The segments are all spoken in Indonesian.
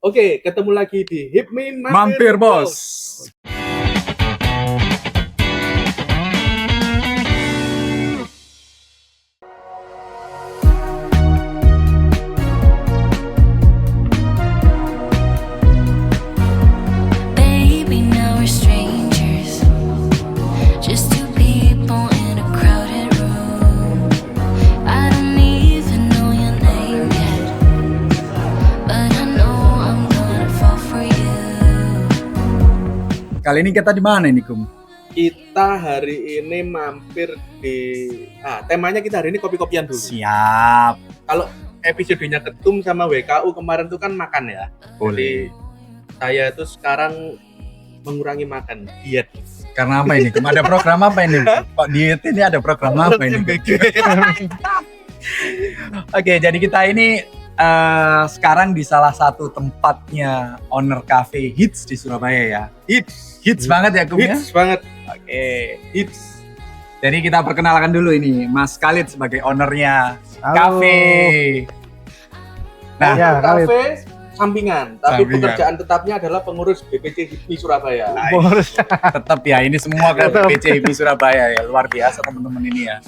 Oke, ketemu lagi di Hipmi Mampir Bos. Baby, now we're strangers, just two people in a crowded room. I don't even know your name yet, but I know I'm gonna fall for you. Kali ini kita di mana ini, Kum? Kita hari ini mampir di temanya kita hari ini kopi-kopian dulu. Siap. Kalau episodenya Ketum sama WKU kemarin tuh kan makan ya. Jadi saya itu sekarang mengurangi makan, diet. Karena apa ini, Kum? Ada program apa ini? Kok diet ini ada program apa ini? Oke, jadi kita ini sekarang di salah satu tempatnya owner cafe hits di Surabaya ya. Hits banget ya, Kum ya? Hits banget. Oke, hits. Jadi kita perkenalkan dulu ini Mas Khalid sebagai ownernya Halo. cafe. Nah, Ya, Khalid. Kafe sampingan, tapi Sampingan. pekerjaan tetapnya adalah pengurus BPC Hipmi Surabaya. tetap ya, ini semua ke Tetap. BPC Hipmi Surabaya ya, luar biasa teman-teman ini ya.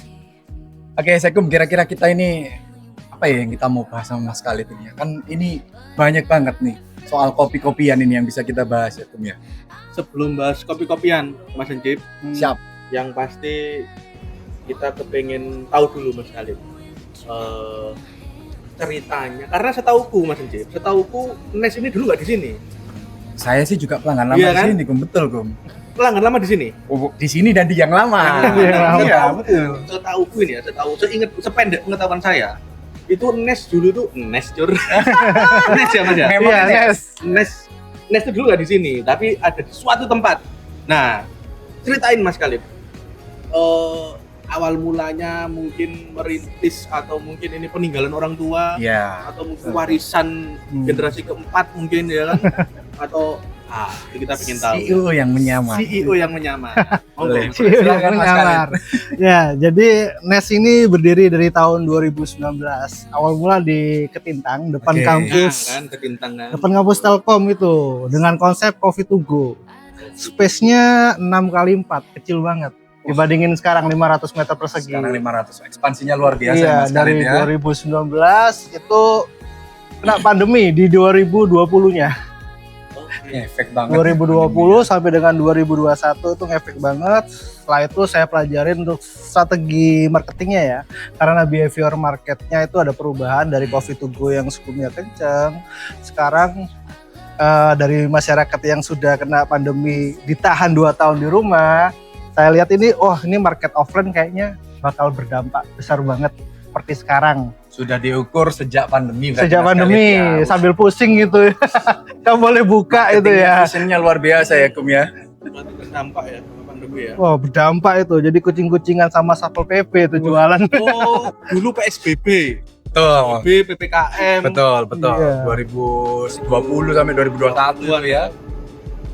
Oke, Sekum, kira-kira kita ini apa ya yang kita mau bahas sama Mas Khalid ini ya? Kan ini banyak banget nih soal kopi-kopian ini yang bisa kita bahas ya, Kum ya. Sebelum bahas kopi-kopian, Mas Encip, Siap. yang pasti kita kepengen tahu dulu Mas Khalid ceritanya, karena setauku Mas Encip, setauku Nes ini dulu nggak di sini, Saya sih juga pelanggan lama Iya di kan? sini, Kum. Betul, Kum. pelanggan lama di sini. Di sini dan di yang lama. Iya, betul. Setauku ini ya, sependek pengetahuan saya, itu Nes dulu tuh Nes Cur. Nes ya Mas ya. Memang Iya, Nes. Nes itu dulu nggak di sini, tapi ada di suatu tempat. Nah, ceritain Mas Khalid. Awal mulanya mungkin merintis atau mungkin ini peninggalan orang tua Iya. atau mungkin warisan generasi keempat mungkin ya kan, atau itu kita pengen tahu. CEO yang menyamar. CEO yang menyamar. Boleh. Monggo. Silakan, Mas Nyamar. Ya, jadi Nes ini berdiri dari tahun 2019. Awal mula di Ketintang, depan Oke. kampus, Kan ketintang kan. depan kampus Telkom itu, dengan konsep coffee to go. Space-nya 6x4, kecil banget. Dibandingin sekarang 500 meter persegi. Sekarang 500. Ekspansinya luar biasa Iya, ya, Mas dari Khalid ya. 2019 itu kena pandemi di 2020-nya. Efek banget. 2020 sampai dengan 2021 itu ngefek banget. Setelah itu saya pelajarin untuk strategi marketingnya ya, karena behavior marketnya itu ada perubahan dari coffee to go yang sebelumnya kenceng. Sekarang dari masyarakat yang sudah kena pandemi ditahan 2 tahun di rumah, saya lihat ini, ini market offline kayaknya bakal berdampak besar banget seperti sekarang. Sudah diukur sejak pandemi. berarti, Sejak Mas pandemi Khalid, ya. sambil pusing gitu, kamu boleh buka itu ya. Visionnya luar biasa ya, Kum ya. Berarti berdampak ya sama pandemi ya. Wah, berdampak itu. Jadi kucing-kucingan sama Satpol PP itu jualan. Oh, dulu PSBB, Betul. PPKM. Betul. Iya. 2020 sampai 2021 ya.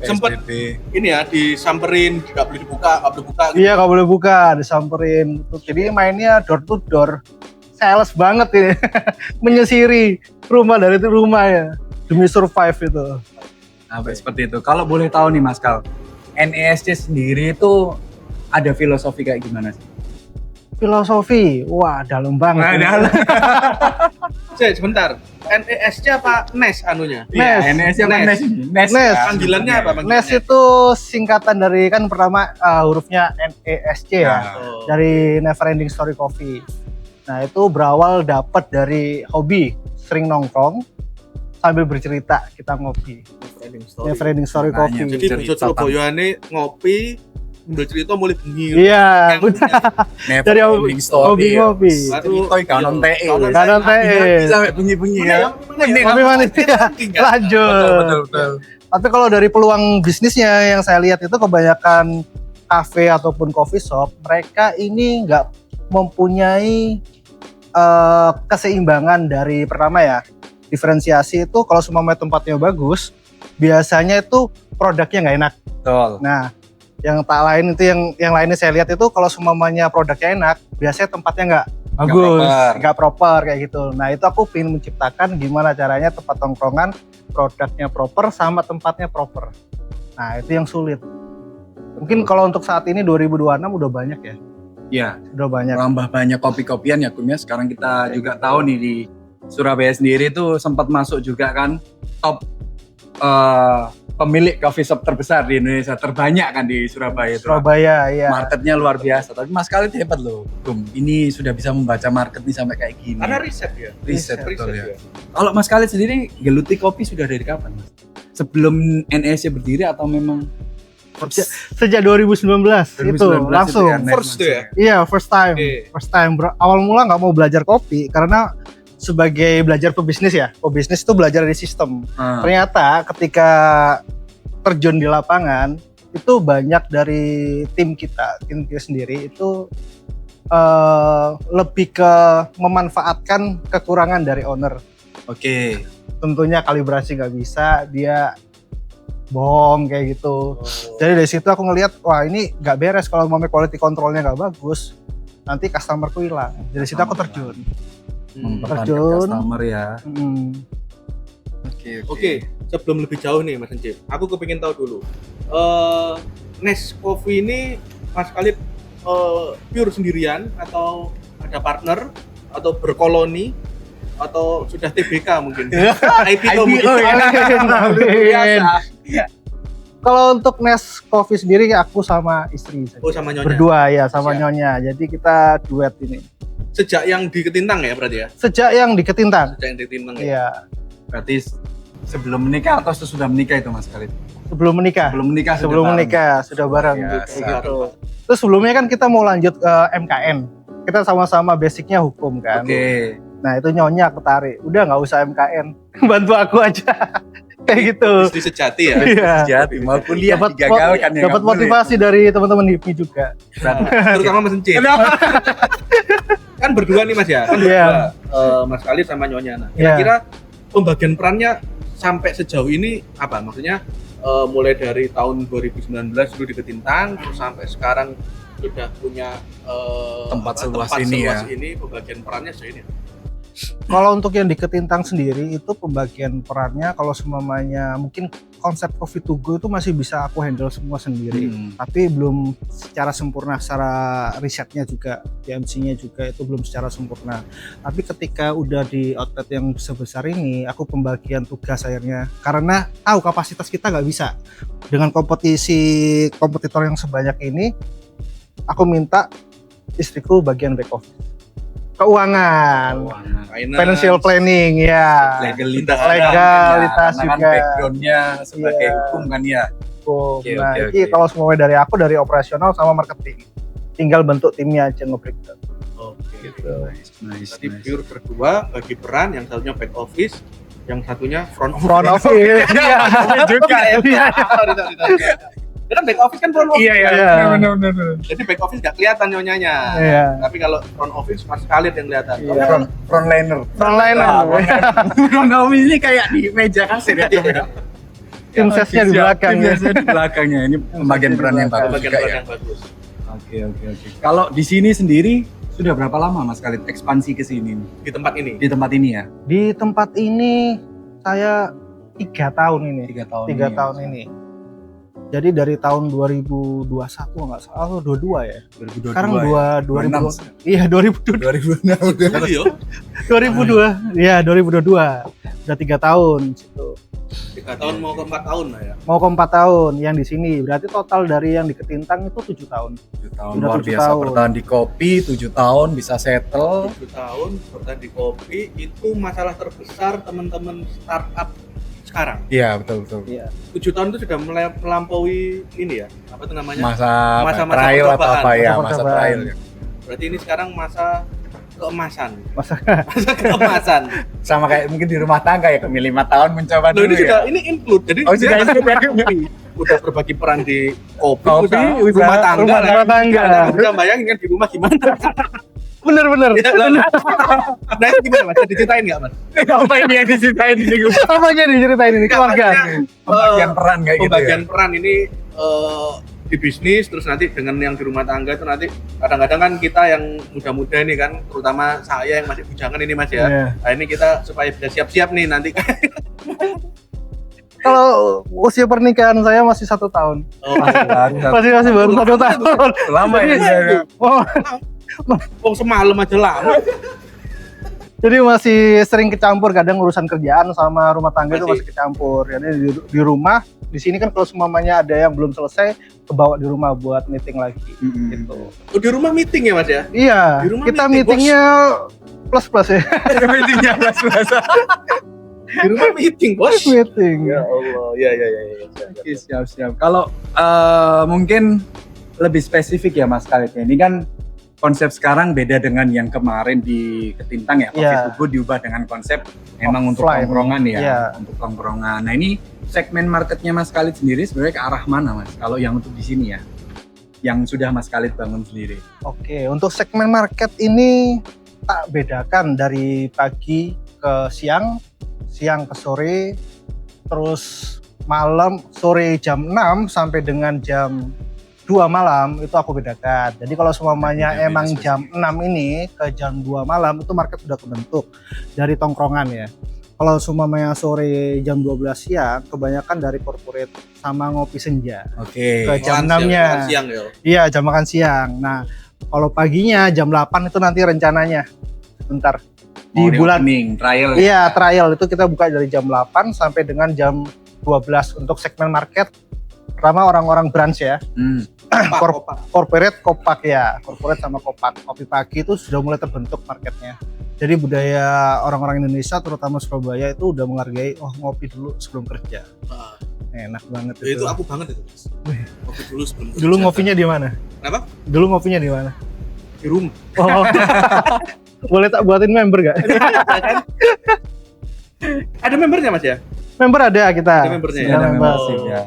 Sempet PSBB. ini ya disamperin, nggak boleh dibuka, nggak boleh buka. Gitu. Iya, nggak boleh buka, disamperin. Jadi mainnya door to door. Sales banget ini. Menyisiri rumah dari rumah ya. Demi survive itu. Sampai seperti itu. Kalau boleh tahu nih Mas Kal, NESC sendiri itu ada filosofi kayak gimana sih? Filosofi, wah dalam banget. ini. Sebentar, NESC apa NES anunya? Nes. Iya, NESC apa Nes. NES? NES. Nes. ya, Panggilannya apa? NES itu singkatan dari, kan pertama hurufnya NESC ya. Nah. Oh. Dari Never Ending Story Coffee. Nah, itu berawal dapat dari hobi, sering nongkrong sambil bercerita kita ngopi. Never Ending Story Makanya, Coffee. Jadi bisa Surabaya ini ngopi, udah cerita mulai bengi. Iya, Never dari ending story. hobi ngopi. Cerita kanon TE. Kanon TE. Sampai bunyi-bunyi ya. Kopi manis ya. Lanjut. Betul. Tapi kalau dari peluang bisnisnya yang saya lihat itu kebanyakan kafe ataupun coffee shop, mereka ini nggak mempunyai keseimbangan dari pertama ya. Diferensiasi itu kalau semua tempatnya bagus, biasanya itu produknya nggak enak. Betul. Nah, yang tak lain itu yang lainnya saya lihat itu kalau semuanya produknya enak, biasanya tempatnya nggak bagus, proper. nggak proper kayak gitu. Nah, itu aku pengen menciptakan gimana caranya tempat tongkrongan produknya proper sama tempatnya proper. Nah, itu yang sulit. Mungkin kalau untuk saat ini 2026 udah banyak ya. Ya, Udah banyak. tambah banyak kopi-kopian ya Kum ya. Sekarang kita juga tahu nih di Surabaya sendiri tuh sempat masuk juga kan top pemilik coffee shop terbesar di Indonesia, terbanyak kan di Surabaya itu. Surabaya, iya. Marketnya luar biasa. Tapi Mas Khalid hebat loh, Kum. Ini sudah bisa membaca market nih sampai kayak gini. Karena riset ya. Riset, betul ya. ya. Kalau Mas Khalid sendiri geluti kopi sudah dari kapan, Mas? Sebelum NSC berdiri atau memang Sejak 2019, itu 2019 langsung. itu ya, First tuh ya. Iya, first time. Oke. First time. Awal mula nggak mau belajar kopi karena sebagai belajar pebisnis ya. Pebisnis itu belajar dari sistem. Ah, Ternyata ketika terjun di lapangan itu banyak dari tim kita sendiri itu lebih ke memanfaatkan kekurangan dari owner. Oke. Tentunya kalibrasi nggak bisa, dia bohong kayak gitu. Jadi dari situ aku ngelihat, wah ini nggak beres kalau quality controlnya nggak bagus, nanti customerku hilang. Dari situ aku terjun. Mempertahankan Terjun. customer ya. Hmm. Oke, sebelum lebih jauh nih Mas Encip, aku kepingin tahu dulu. Nes Coffee ini Mas Khalid pure sendirian atau ada partner atau berkoloni atau sudah TBK mungkin? IPO mungkin. Amin. Kalau untuk Nes Coffee sendiri aku sama istri saja. Oh, sama Nyonya. Berdua ya, sama Siap. Nyonya. Jadi kita duet ini. Sejak yang di Ketintang ya berarti ya? Sejak yang di Ketintang. Sejak yang di Ketintang ya? Iya, Berarti sebelum menikah atau sesudah menikah itu Mas Khalid? sebelum menikah. Sebelum menikah sudah Sebelum bareng. menikah sudah bareng Luar gitu. biasa. gitu. Terus sebelumnya kan kita mau lanjut ke MKN. Kita sama-sama basicnya hukum kan. Oke. Nah itu Nyonya ketarik. Udah nggak usah MKN, bantu aku aja. Kayak gitu. Istri sejati ya? Iya. Jadi mau kuliah Dapat digagalkan ya. dapat nggak boleh. motivasi dari teman-teman HIPMI juga. Terutama Mas Encip. Kan berdua nih Mas ya? Kan Iya. berdua. Mas Khalid sama Nyonya. Nah, Iya. kira-kira pembagian perannya sampai sejauh ini apa? Maksudnya mulai dari tahun 2019 dulu di Ketintang terus sampai sekarang sudah punya Tempat seluas ini ya. ini pembagian perannya sejauh ini. Kalau untuk yang di Ketintang sendiri itu pembagian perannya kalau semuanya mungkin konsep coffee to go itu masih bisa aku handle semua sendiri. Tapi belum secara sempurna, secara risetnya juga, DMC-nya juga itu belum secara sempurna. Tapi ketika udah di outlet yang sebesar ini, aku pembagian tugas akhirnya karena tahu kapasitas kita nggak bisa dengan kompetitor yang sebanyak ini. Aku minta istriku bagian back office, keuangan, financial planning ya, Legalitas, Legalitas karena kan juga. backgroundnya sebagai Iya. hukum kan ya. Oke, Nah, oke, ini oke. kalau semuanya dari aku, dari operasional sama marketing. Tinggal bentuk timnya aja nge-breakdown. Oke. Gitu. Nice, Tadi pure berdua bagi peran, yang satunya back office, yang satunya front office. Front office. Iya. juga ya. Iya. Ya kan back office kan front office. Iya. Benar. Jadi back office nggak kelihatan nyonyanya. Iya. Tapi kalau front office Mas Khalid yang kelihatan. Iya. Frontliner. Frontliner. Front office ini kayak di meja kasir ya. Tim sesnya di belakang. Tim sesnya di belakangnya. Ini pembagian peran yang bagus Bagian juga peran ya. yang bagus. Oke. Kalau di sini sendiri sudah berapa lama Mas Khalid ekspansi ke sini nih? Di tempat ini. Di tempat ini ya? Di tempat ini saya 3 tahun ini. 3 tahun. 3 tahun ini. Jadi dari tahun 2021 nggak salah, atau 22 ya. 2022. Sekarang ya? 2000. Iya, 2022. 2026. Dulu yo. 2002. Iya, 2022. Udah 3 tahun situ. 3 tahun mau ke 4 tahun lah ya. Mau ke 4 tahun yang di sini. Berarti total dari yang di Ketintang itu 7 tahun. 7 tahun Udah luar 7 biasa tahun. bertahan di kopi, 7 tahun bisa settle. 7 tahun bertahan di kopi itu masalah terbesar teman-teman startup sekarang. Iya, betul. Iya. 7 tahun itu sudah melampaui ini ya. Apa itu namanya? Masa Masa-masa trial atau percobaan. apa ya, Masa masa percobaan. trial. ya. Berarti ini sekarang masa keemasan. Masa Masa keemasan. Sama kayak mungkin di rumah tangga ya, kami 5 tahun mencoba Loh, dulu ini sudah ya. ini include. Jadi Oh, sudah dia include. udah berbagi peran di kopi, Kopi, usaha, usaha, rumah tangga. rumah tangga. Nah, bisa bayangin kan di rumah gimana? bener. Ya, lah. Nah itu gimana Mas? Bisa diceritain nggak Mas? Apa ini yang diceritain di sini? Apa aja diceritain ini keluarga? Pembagian peran kayak gitu Pembagian ya. peran ini di bisnis, terus nanti dengan yang di rumah tangga itu nanti kadang-kadang kan kita yang muda-muda nih kan, terutama saya yang masih bujangan ini Mas ya. Iya. Nah ini kita supaya bisa siap-siap nih nanti Kalau usia pernikahan saya masih 1 tahun. Oh, Masih baru 1 tahun. Lama ya. Oh, oh semalam aja lama. jadi masih sering kecampur, kadang urusan kerjaan sama rumah tangga itu Masih. masih kecampur. Jadi di rumah, di sini kan kalau semuanya ada yang belum selesai, kebawa di rumah buat meeting lagi. Gitu. Oh, di rumah meeting ya Mas ya? Iya, Di rumah kita meeting, meetingnya plus ya. Meetingnya plus. Di rumah meeting, Bos. Meeting. Ya Allah. Ya. Oke, siap. Kalau mungkin lebih spesifik ya Mas Khalid. Ini kan konsep sekarang beda dengan yang kemarin di Ketintang ya. Kopi Iya. Tugu diubah dengan konsep memang untuk Offline. tongkrongan ya. Iya. Untuk tongkrongan. Nah ini segmen marketnya Mas Khalid sendiri sebenarnya ke arah mana Mas? Kalau yang untuk di sini ya, yang sudah Mas Khalid bangun sendiri. Oke, untuk segmen market ini tak bedakan dari pagi ke siang, siang ke sore, terus malam, sore jam 6 sampai dengan jam 2 malam itu aku bedakan. Jadi kalau semuanya Beda-beda emang spesifik. jam 6 ini ke jam 2 malam itu market sudah kebentuk dari tongkrongan ya. Kalau semuanya sore jam 12 siang kebanyakan dari corporate sama ngopi senja. Oke. Ke jam 6-nya. Siang ya. Iya, jam makan siang. Nah, kalau paginya jam 8 itu nanti rencananya. Bentar. Di bulan trial. Iya, trial itu kita buka dari jam 8 sampai dengan jam 12 untuk segmen market. Pertama orang-orang branch ya. Corporate Kopak ya. Corporate sama Kopak. Kopi pagi itu sudah mulai terbentuk marketnya. Jadi budaya orang-orang Indonesia terutama Surabaya itu udah menghargai ngopi dulu sebelum kerja. Ah, Enak banget itu aku banget itu, Mas. Kopi dulu sebelum Dulu kerja. ngopinya di mana? Kenapa? Dulu ngopinya di mana? Di rumah. Oh. Boleh tak buatin member gak? Ada membernya Mas ya? Member ada kita. Ada membernya ya? Ada Ada member. membership, ya.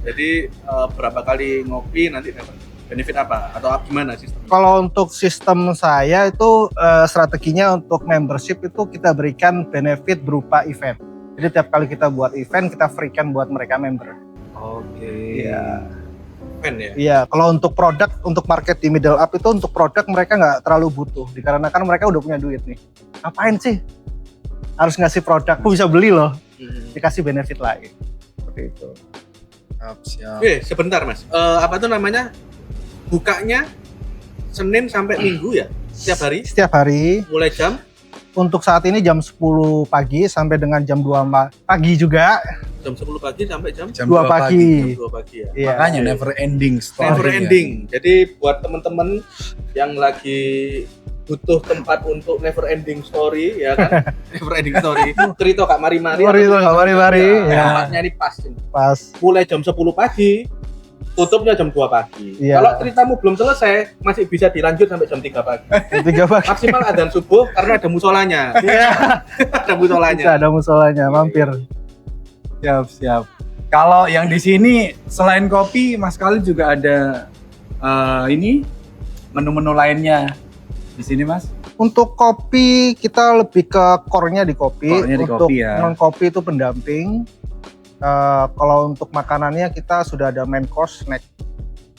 Jadi berapa kali ngopi nanti dapat benefit apa atau gimana sistemnya? Kalau untuk sistem saya itu strateginya untuk membership itu kita berikan benefit berupa event. Jadi tiap kali kita buat event kita free-kan buat mereka member. Oke. Iya. Event ya. Iya, kalau untuk produk, untuk market di middle up itu untuk produk mereka nggak terlalu butuh, dikarenakan mereka udah punya duit nih. Ngapain sih? Harus ngasih produk, aku bisa beli loh, dikasih benefit lagi. Seperti itu. Siap. Oke, sebentar Mas. Apa tuh namanya? Bukanya Senin sampai Minggu ya? Setiap hari? Setiap hari, Mulai jam untuk saat ini jam 10 pagi sampai dengan jam 2 pagi juga. jam 10 pagi sampai jam Jam 2 pagi. 2 pagi ya. Iya. Makanya never ending story. Never ya. ending. Jadi buat teman-teman yang lagi butuh tempat untuk never ending story ya kan? Never ending story. Cerita Kak Mari-mari. Mari itu nggak mari-mari. Ya, Ya. tempatnya ini pas ini. Pas. Mulai jam 10 pagi, tutupnya jam 2 pagi. Iya. Kalau ceritamu belum selesai, masih bisa dilanjut sampai jam 3 pagi. Jam 3 pagi. Maksimal adzan subuh karena ada musolanya. Iya. Ada musolanya. Bisa ada musolanya, mampir. Siap. Kalau yang di sini selain kopi, Mas Khalid juga ada ini menu-menu lainnya di sini, Mas. Untuk kopi kita lebih ke core-nya di kopi. Core-nya di untuk kopi ya. non kopi itu pendamping. Kalau untuk makanannya kita sudah ada main course, snack.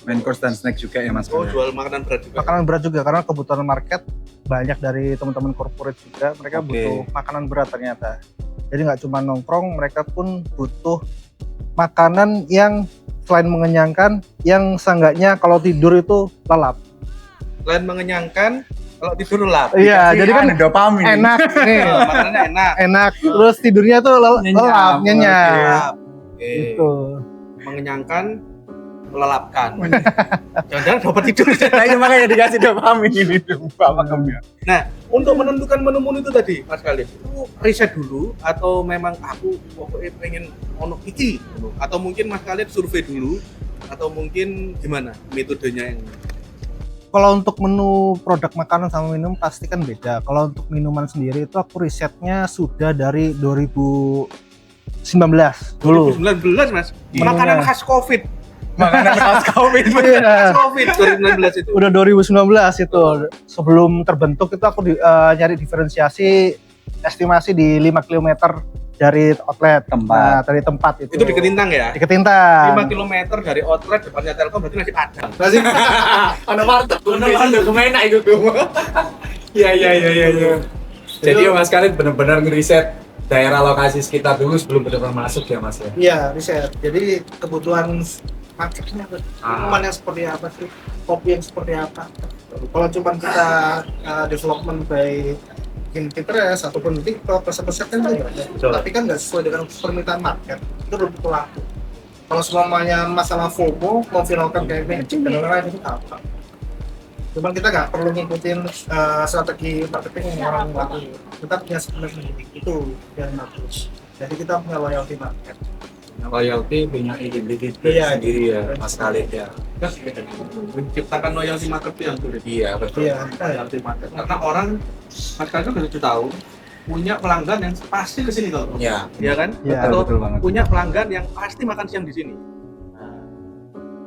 Main course dan snack juga ya, Mas. Oh, jual makanan berat juga. Makanan berat juga karena kebutuhan market banyak dari teman-teman corporate juga. Mereka Oke. butuh makanan berat ternyata. Jadi nggak cuma nongkrong, mereka pun butuh makanan yang selain mengenyangkan, yang seenggaknya kalau tidur itu lelap. Selain mengenyangkan, kalau tidur lelap. Iya, jadi kan dopamin. enak nih. Makanannya enak. Enak, terus tidurnya tuh lelap, nyenyak. Lelap. Oke. Gitu. Mengenyangkan, melelapkan. Jangan-jangan dapat tidur. Nah, ini makanya dikasih dopamin ini pakemnya. Nah, untuk menentukan menu-menu itu tadi, Mas Khalid, itu riset dulu atau memang aku pokoknya pengen ono iki gitu? Atau mungkin Mas Khalid survei dulu atau mungkin gimana metodenya yang Kalau untuk menu produk makanan sama minum pasti kan beda. Kalau untuk minuman sendiri itu aku risetnya sudah dari 2019 dulu. 2019 Mas? Iya. Makanan khas Covid. Makanan khas COVID. Iya. Khas Covid 2019 itu. Udah 2019 itu. Sebelum terbentuk itu aku nyari diferensiasi estimasi di 5 km dari outlet. Tempat. Nah, dari tempat itu. Itu di Ketintang ya? Di Ketintang. 5 km dari outlet depannya Telkom berarti nasi padang. Ada warteg. Ada kemana itu tuh? Iya. Jadi Mas Khalid benar-benar ngeriset daerah lokasi sekitar dulu sebelum benar-benar masuk ya Mas ya. Iya, riset. Jadi kebutuhan marketnya minuman yang seperti apa sih, kopi yang seperti apa. Kalau cuma kita development by in Pinterest ataupun TikTok, resep-resep kan banyak. Tapi kan nggak sesuai dengan permintaan market, itu belum tentu laku. Kalau semuanya masalah FOMO, mau viralkan kayak magic dan lain-lain itu apa? Cuman kita nggak perlu ngikutin strategi marketing yang orang lakuin. Kita punya segmen sendiri, itu yang bagus. Jadi kita punya loyalty market. Loyalty punya identitas Iya, sendiri ya Mas Khalid ya. Menciptakan loyalty market itu yang sulit. Iya betul. Iya, Loyalty market. Karena orang sekarang kan udah 7 tahun punya pelanggan yang pasti ke sini kalau. Iya. Iya kan? Iya, Atau betul banget. punya pelanggan yang pasti makan siang di sini. Nah,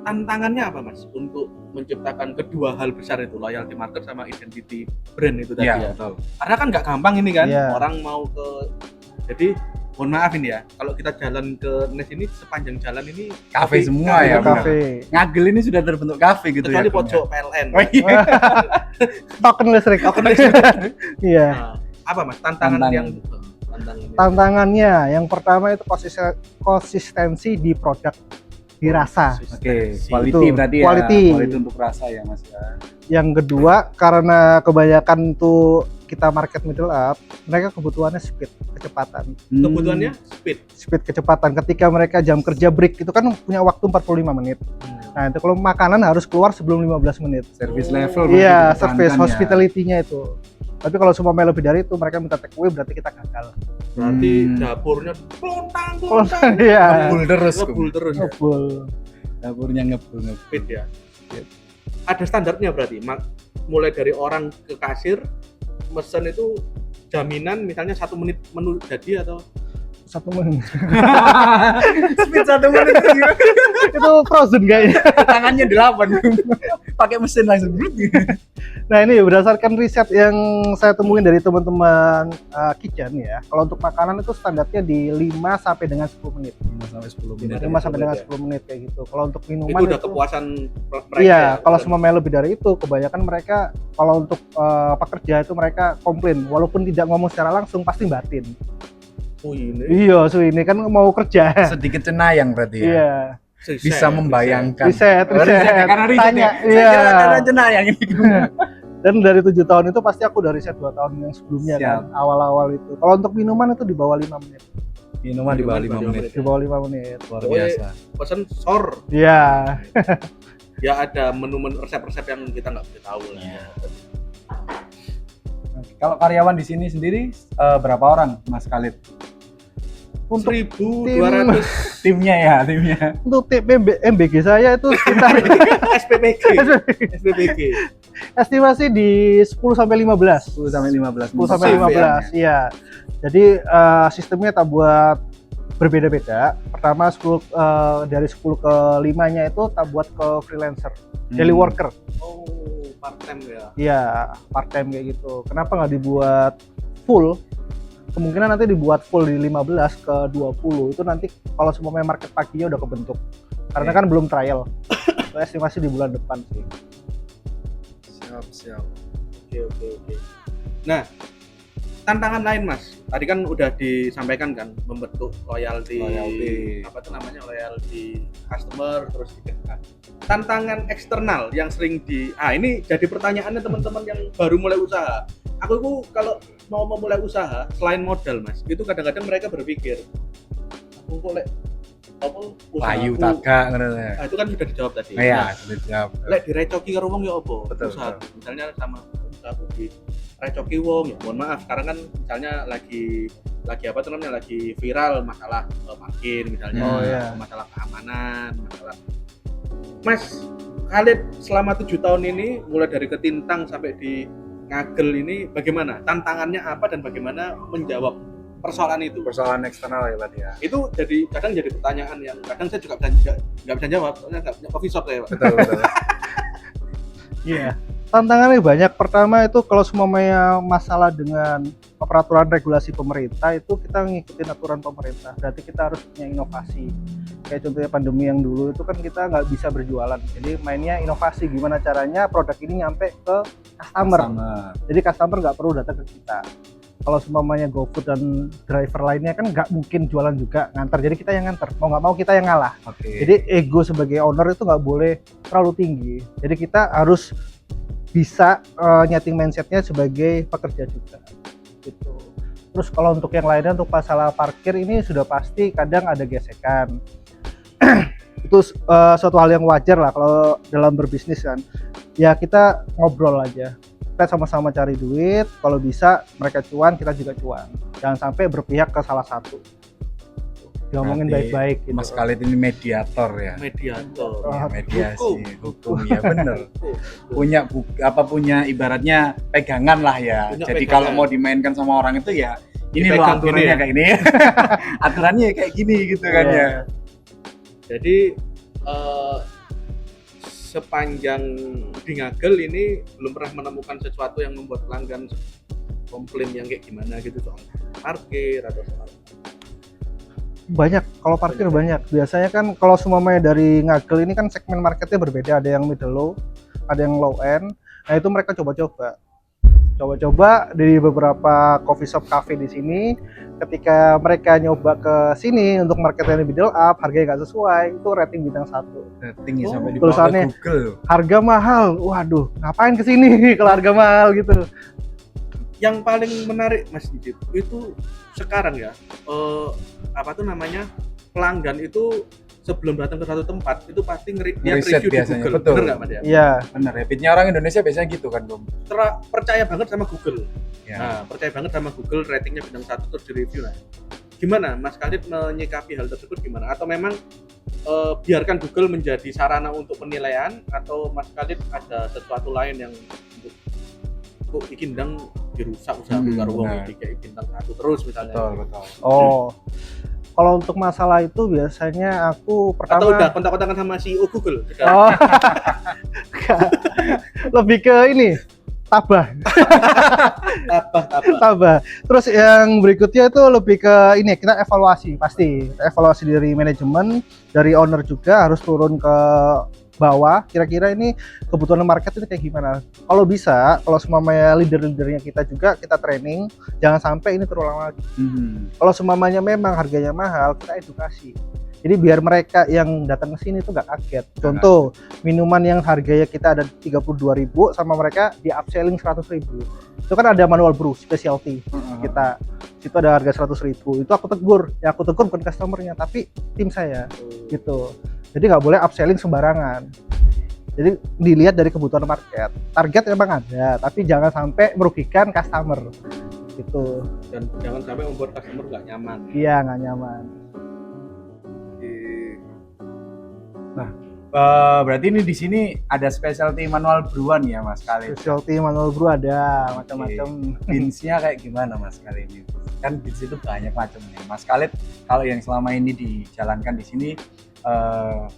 tantangannya apa Mas untuk menciptakan kedua hal besar itu, loyalty market sama identity brand itu tadi Iya ya? betul. Karena kan nggak gampang ini kan, Iya. orang mau ke, jadi mohon maaf ini ya, kalau kita jalan ke Nes ini sepanjang jalan ini Kafe semua ya, benar. kafe. Ngagel ini sudah terbentuk kafe gitu kecuali ya. pojok PLN. Oh iya. Token listrik. Iya. Nah, apa Mas tantangan Tantangan. yang tantangannya? Tantangannya yang pertama itu konsistensi di produk, di rasa. Oke, Konsistensi. quality Itu, berarti quality. ya. Quality untuk rasa ya Mas ya. Yang kedua, karena kebanyakan tuh kita market middle up, mereka kebutuhannya speed, kecepatan. Kebutuhannya speed. Speed kecepatan. Ketika mereka jam kerja break itu kan punya waktu 45 menit. Nah, itu kalau makanan harus keluar sebelum 15 menit. Service level Iya, berarti service dipertahankan ya. hospitality-nya itu. Tapi kalau semua lebih dari itu, mereka minta take away, berarti kita gagal. Berarti dapurnya pontang. Iya. Ngebul terus. Ngebul terus ya. Ngebul. Dapurnya ngebul. Speed ya. Ada standarnya berarti. Mulai dari orang ke kasir mesen itu jaminan misalnya 1 menit menu jadi atau 1 menit. Speed 1 menit Itu frozen kayaknya. tangannya 8. Pakai mesin langsung. Nah, ini berdasarkan riset yang saya temuin dari teman-teman kitchen ya. Kalau untuk makanan itu standarnya di 5 sampai dengan 10 menit. 5 sampai 10 menit. 5 sampai dengan ya. 10 menit kayak gitu. Kalau untuk minuman itu udah kepuasan mereka. iya, ya? kalau Bukan- semua lebih dari itu, kebanyakan mereka kalau untuk pekerja itu mereka komplain, walaupun tidak ngomong secara langsung pasti batin. Oh, ini Iya, ini kan mau kerja. Sedikit cenayang berarti ya. Iya. Bisa membayangkan. Riset. Karena riset Tanya, ya. Saya iya. kira karena cenayang ini. Dan dari 7 tahun itu pasti aku udah riset 2 tahun yang sebelumnya kan, awal-awal itu. Kalau untuk minuman itu di bawah 5 menit. Minuman di bawah 5 menit. Di bawah 5 menit. Luar Pokoknya biasa. Pesen sor. Iya. Ya ada menu-menu resep-resep yang kita nggak bisa tahu lah. Iya. Kalau karyawan di sini sendiri berapa orang Mas Khalid? Untuk 1.200 Timnya ya, timnya. untuk tim MBG saya itu sekitar SPPG. SPPG. estimasi di 10 sampai 15. 10 sampai 15 10 sampai Shift 15, iya. Jadi sistemnya tak buat berbeda-beda. Pertama 10 dari 10 ke 5-nya itu tak buat ke freelancer, daily worker. Oh, part time ya. Iya, part time kayak gitu. Kenapa nggak dibuat full? Kemungkinan nanti dibuat full di 15 ke 20 itu nanti kalau semuanya market paginya udah kebentuk. Karena kan belum trial. Itu estimasi di bulan depan sih. Siap. Oke. Nah, tantangan lain Mas. Tadi kan udah disampaikan kan membentuk loyalty. Apa tuh namanya? Loyalty customer terus dikenal. Tantangan eksternal yang sering ini jadi pertanyaannya teman-teman yang baru mulai usaha. Aku itu kalau mau memulai usaha selain modal Mas, itu kadang-kadang mereka berpikir aku kok Payu usahaku- taga ngono ya. Nah, itu kan sudah dijawab tadi. Iya, Nah, sudah jawab. lek direcoki karo wong ya apa? Betul, Usaha. betul. Misalnya sama usahaku direcoki wong ya. Mohon maaf, sekarang kan misalnya lagi apa tuh namanya lagi viral masalah parkir misalnya, Oh, iya. masalah keamanan, masalah. Mas Khalid selama 7 tahun ini mulai dari ketintang sampai di ngagel ini bagaimana? Tantangannya apa dan bagaimana menjawab persoalan itu? Persoalan eksternal ya berarti ya. Itu kadang jadi pertanyaan yang kadang saya juga nggak bisa jawab, soalnya nggak punya coffee shop saya, Pak. Betul. Iya. Tantangannya banyak. Pertama itu kalau semuanya masalah dengan peraturan regulasi pemerintah itu kita ngikutin aturan pemerintah. Berarti kita harus punya inovasi. Kayak contohnya pandemi yang dulu itu kan kita nggak bisa berjualan. Jadi mainnya inovasi. Gimana caranya produk ini nyampe ke customer. Jadi customer nggak perlu datang ke kita. Kalau seumpamanya GoFood dan driver lainnya kan nggak mungkin jualan juga nganter, jadi kita yang nganter, mau nggak mau kita yang ngalah. Oke. Jadi ego sebagai owner itu nggak boleh terlalu tinggi, jadi kita harus bisa nyeting mindsetnya sebagai pekerja juga gitu. Terus kalau untuk yang lainnya, untuk masalah parkir ini sudah pasti kadang ada gesekan. Itu suatu hal yang wajar lah kalau dalam berbisnis kan. Ya kita ngobrol aja, kita sama-sama cari duit, kalau bisa mereka cuan, kita juga cuan. Jangan sampai berpihak ke salah satu. Diomongin Berarti baik-baik gitu. Mas Khalid ini mediator ya. Mediator. Ya, mediasi, Hukum. hukum ya bener. Punya ibaratnya pegangan lah ya. Punya Jadi pegangan. kalau mau dimainkan sama orang itu ya ini loh Dipegang aturannya gini ya. kayak ini. Aturannya kayak gini gitu kan Iya. ya. Jadi sepanjang di Ngagel ini belum pernah menemukan sesuatu yang membuat pelanggan komplain yang kayak gimana gitu soal parkir atau soal Banyak, kalau parkir banyak. Biasanya kan kalau semuanya dari Ngagel ini kan segmen marketnya berbeda, ada yang middle low, ada yang low end. Nah itu mereka coba-coba di beberapa coffee shop cafe di sini. Ketika mereka nyoba ke sini untuk marketnya middle up, harganya nggak sesuai, itu rating bintang 1. Ratingnya Oh, sampai di tulisannya. bawah Google. Harga mahal, waduh, ngapain ke sini kalau harga mahal gitu. yang paling menarik Mas Didit itu sekarang ya apa tuh namanya, pelanggan itu sebelum datang ke satu tempat itu pasti lihat Ngeriset review di biasanya, Google, betul. bener nggak Mas ya? Iya, Bener, habitnya orang Indonesia biasanya gitu kan, Bom. Percaya banget sama Google. Ya. Nah, percaya banget sama Google, ratingnya bintang 1 terus di review. Nah, gimana Mas Khalid menyikapi hal tersebut gimana? Atau memang biarkan Google menjadi sarana untuk penilaian, atau Mas Khalid ada sesuatu lain yang untuk kok iki ndang dirusak usahaku karo wong benar. iki kayak bintang 1 terus misalnya. Betul. oh. Kalau untuk masalah itu biasanya aku pertama Atau udah kontak-kontakan sama CEO Google? Sudah. Oh. Enggak. Lebih ke ini, tabah. Tabah. Terus yang berikutnya itu lebih ke ini, kita evaluasi, pasti evaluasi dari manajemen, dari owner juga harus turun ke bawah, kira-kira ini kebutuhan market itu kayak gimana. Kalau bisa, kalau semuanya leader-leadernya kita juga kita training, jangan sampai ini terulang lagi. Kalau semuanya memang harganya mahal, kita edukasi. Jadi biar mereka yang datang ke sini tuh nggak kaget. Contoh, minuman yang harganya kita ada 32.000 sama mereka di upselling 100.000. Itu kan ada manual brew specialty kita. Situ ada harga 100.000. Itu aku tegur. Ya aku tegur bukan customernya, tapi tim saya gitu. Jadi nggak boleh upselling sembarangan. Jadi dilihat dari kebutuhan market. Target memang ada, tapi jangan sampai merugikan customer gitu. Dan jangan sampai membuat customer nggak nyaman. Iya, nggak nyaman. Berarti ini di sini ada specialty manual brewan ya, Mas Khalid. Specialty manual brew ada macam-macam. Beans-nya kayak gimana Mas Khalid ini? Kan beans itu banyak macamnya. Mas Khalid, kalau yang selama ini dijalankan di sini,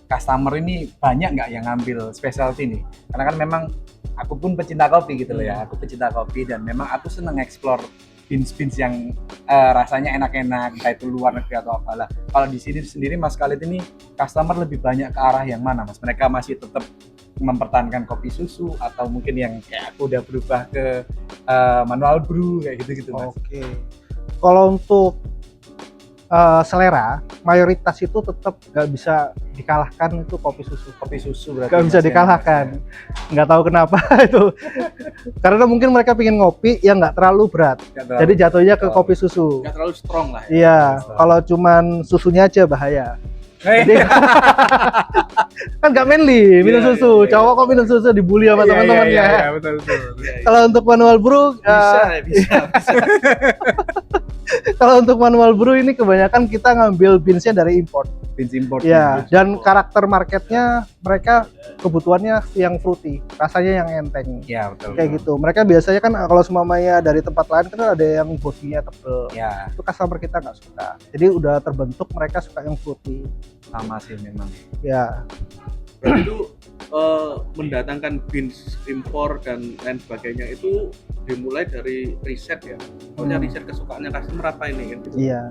customer ini banyak nggak yang ngambil specialty nih? Karena kan memang aku pun pecinta kopi gitu loh ya. Aku pecinta kopi dan memang aku seneng explore beans yang rasanya enak-enak, entah itu luar negeri atau apalah. Kalau di sini sendiri Mas Khalid ini customer lebih banyak ke arah yang mana, Mas? Mereka masih tetap mempertahankan kopi susu atau mungkin yang kayak aku udah berubah ke manual brew kayak gitu-gitu, Mas? Oke. Kalau untuk selera, mayoritas itu tetap nggak bisa dikalahkan itu kopi susu. Kopi susu berarti Nggak bisa Mas, ya, dikalahkan. Mas, ya? Nggak tahu kenapa itu. Karena mungkin mereka pengen ngopi yang nggak terlalu berat. Nggak terlalu- Jadi jatuhnya ke betul. kopi susu. Nggak terlalu strong lah ya. Iya, kalau cuman susunya aja bahaya. Jadi kan nggak manly minum Iya, susu. iya. Cowok kok minum susu dibully sama teman-temannya. Iya, betul. Kalau untuk manual brew, Bisa. kalau untuk manual brew ini kebanyakan kita ngambil beansnya dari import. Beans import. Ya, dan karakter marketnya mereka kebutuhannya yang fruity, rasanya yang enteng. Iya, betul. Kayak gitu. Mereka biasanya kan kalau semuanya dari tempat lain kan ada yang bodinya tebel. Ya, Itu customer kita nggak suka. Jadi udah terbentuk mereka suka yang fruity. sama sih memang. Ya, Berarti itu mendatangkan beans impor dan lain sebagainya itu dimulai dari riset ya. Pokoknya riset kesukaannya customer apa ini kan? iya.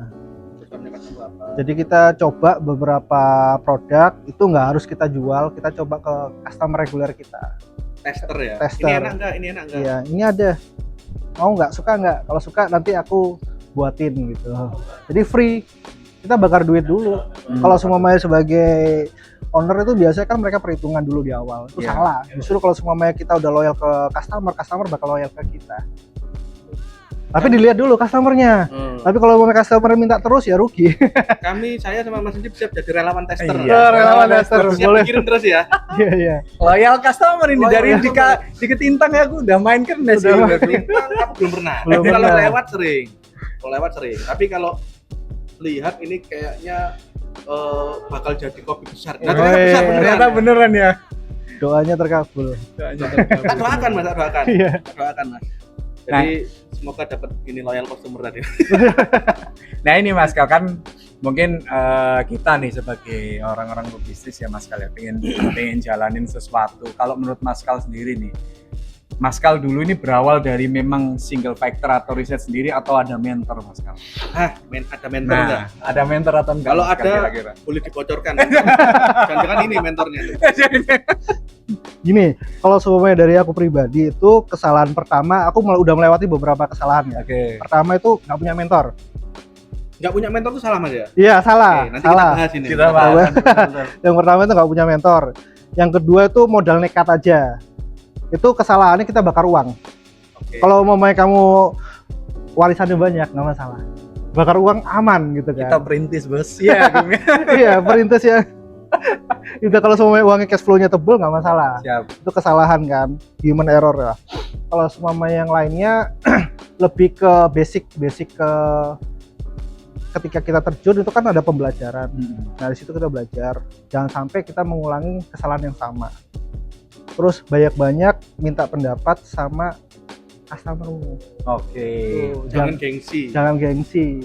Kesukaannya customer apa? Jadi kita coba beberapa produk itu nggak harus kita jual, kita coba ke customer reguler kita. Tester ya. Tester. Ini enak enggak? Ini enak enggak? Iya, ini ada. mau nggak, suka nggak, kalau suka nanti aku buatin gitu. Jadi free, kita bakar duit dulu. Kalau semua sebagai owner itu biasanya kan mereka perhitungan dulu di awal, itu Iya. salah. Justru kalau semua kita udah loyal ke customer bakal loyal ke kita. Tapi dilihat dulu customernya. Tapi kalau customer minta terus ya rugi. Saya sama Mas Najib siap jadi relawan tester. Iya, relawan tester, Siap boleh. kirim terus ya. Iya, iya. Loyal customer ini Loyal dari di Ketintang aku udah main kenes Udah ini. main. Aku belum pernah. Belum Tapi kalau pernah. lewat sering. Kalau lewat sering. Tapi kalau lihat ini kayaknya bakal jadi kopi besar. Nah, ternyata besar beneran. Ternyata beneran ya. Doanya terkabul. Tak doakan Mas, tak doakan. Iya. Tak doakan Mas. Jadi semoga dapat ini loyal customer tadi. Nah ini Mas Kal, kan mungkin kita nih sebagai orang-orang berbisnis ya Mas Kal ya pengen jalanin sesuatu. Kalau menurut Mas Kal sendiri nih, Mas Kal dulu ini berawal dari memang single factor atau riset sendiri atau ada mentor Mas Kal? Ada mentor enggak? Ada mentor atau enggak? Kalau Mas Kal, ada kira-kira? boleh dibocorkan. Jangan-jangan ini mentornya. Gini, kalau semuanya dari aku pribadi itu kesalahan pertama, aku udah melewati beberapa kesalahan ya. Oke. Pertama itu nggak punya mentor. Nggak punya mentor itu salah Mas ya? Iya, salah. Oke, nanti salah. kita bahas ini. Kita bahas. Yang pertama itu nggak punya mentor. Yang kedua itu modal nekat aja. Itu kesalahannya kita bakar uang. Oke. Kalau umpamanya kamu warisannya banyak, nggak masalah. Bakar uang aman gitu kan. Kita perintis bos. Iya. Iya, perintis ya. Itu kalau semuanya uangnya cash flow-nya tebel nggak masalah. Siap. Itu kesalahan kan, human error ya. Kalau semua yang lainnya lebih ke basic ke ketika kita terjun itu kan ada pembelajaran. Nah di situ kita belajar, jangan sampai kita mengulangi kesalahan yang sama. Terus banyak-banyak minta pendapat sama customermu. Oke. Tuh, Jangan gengsi. jangan gengsi.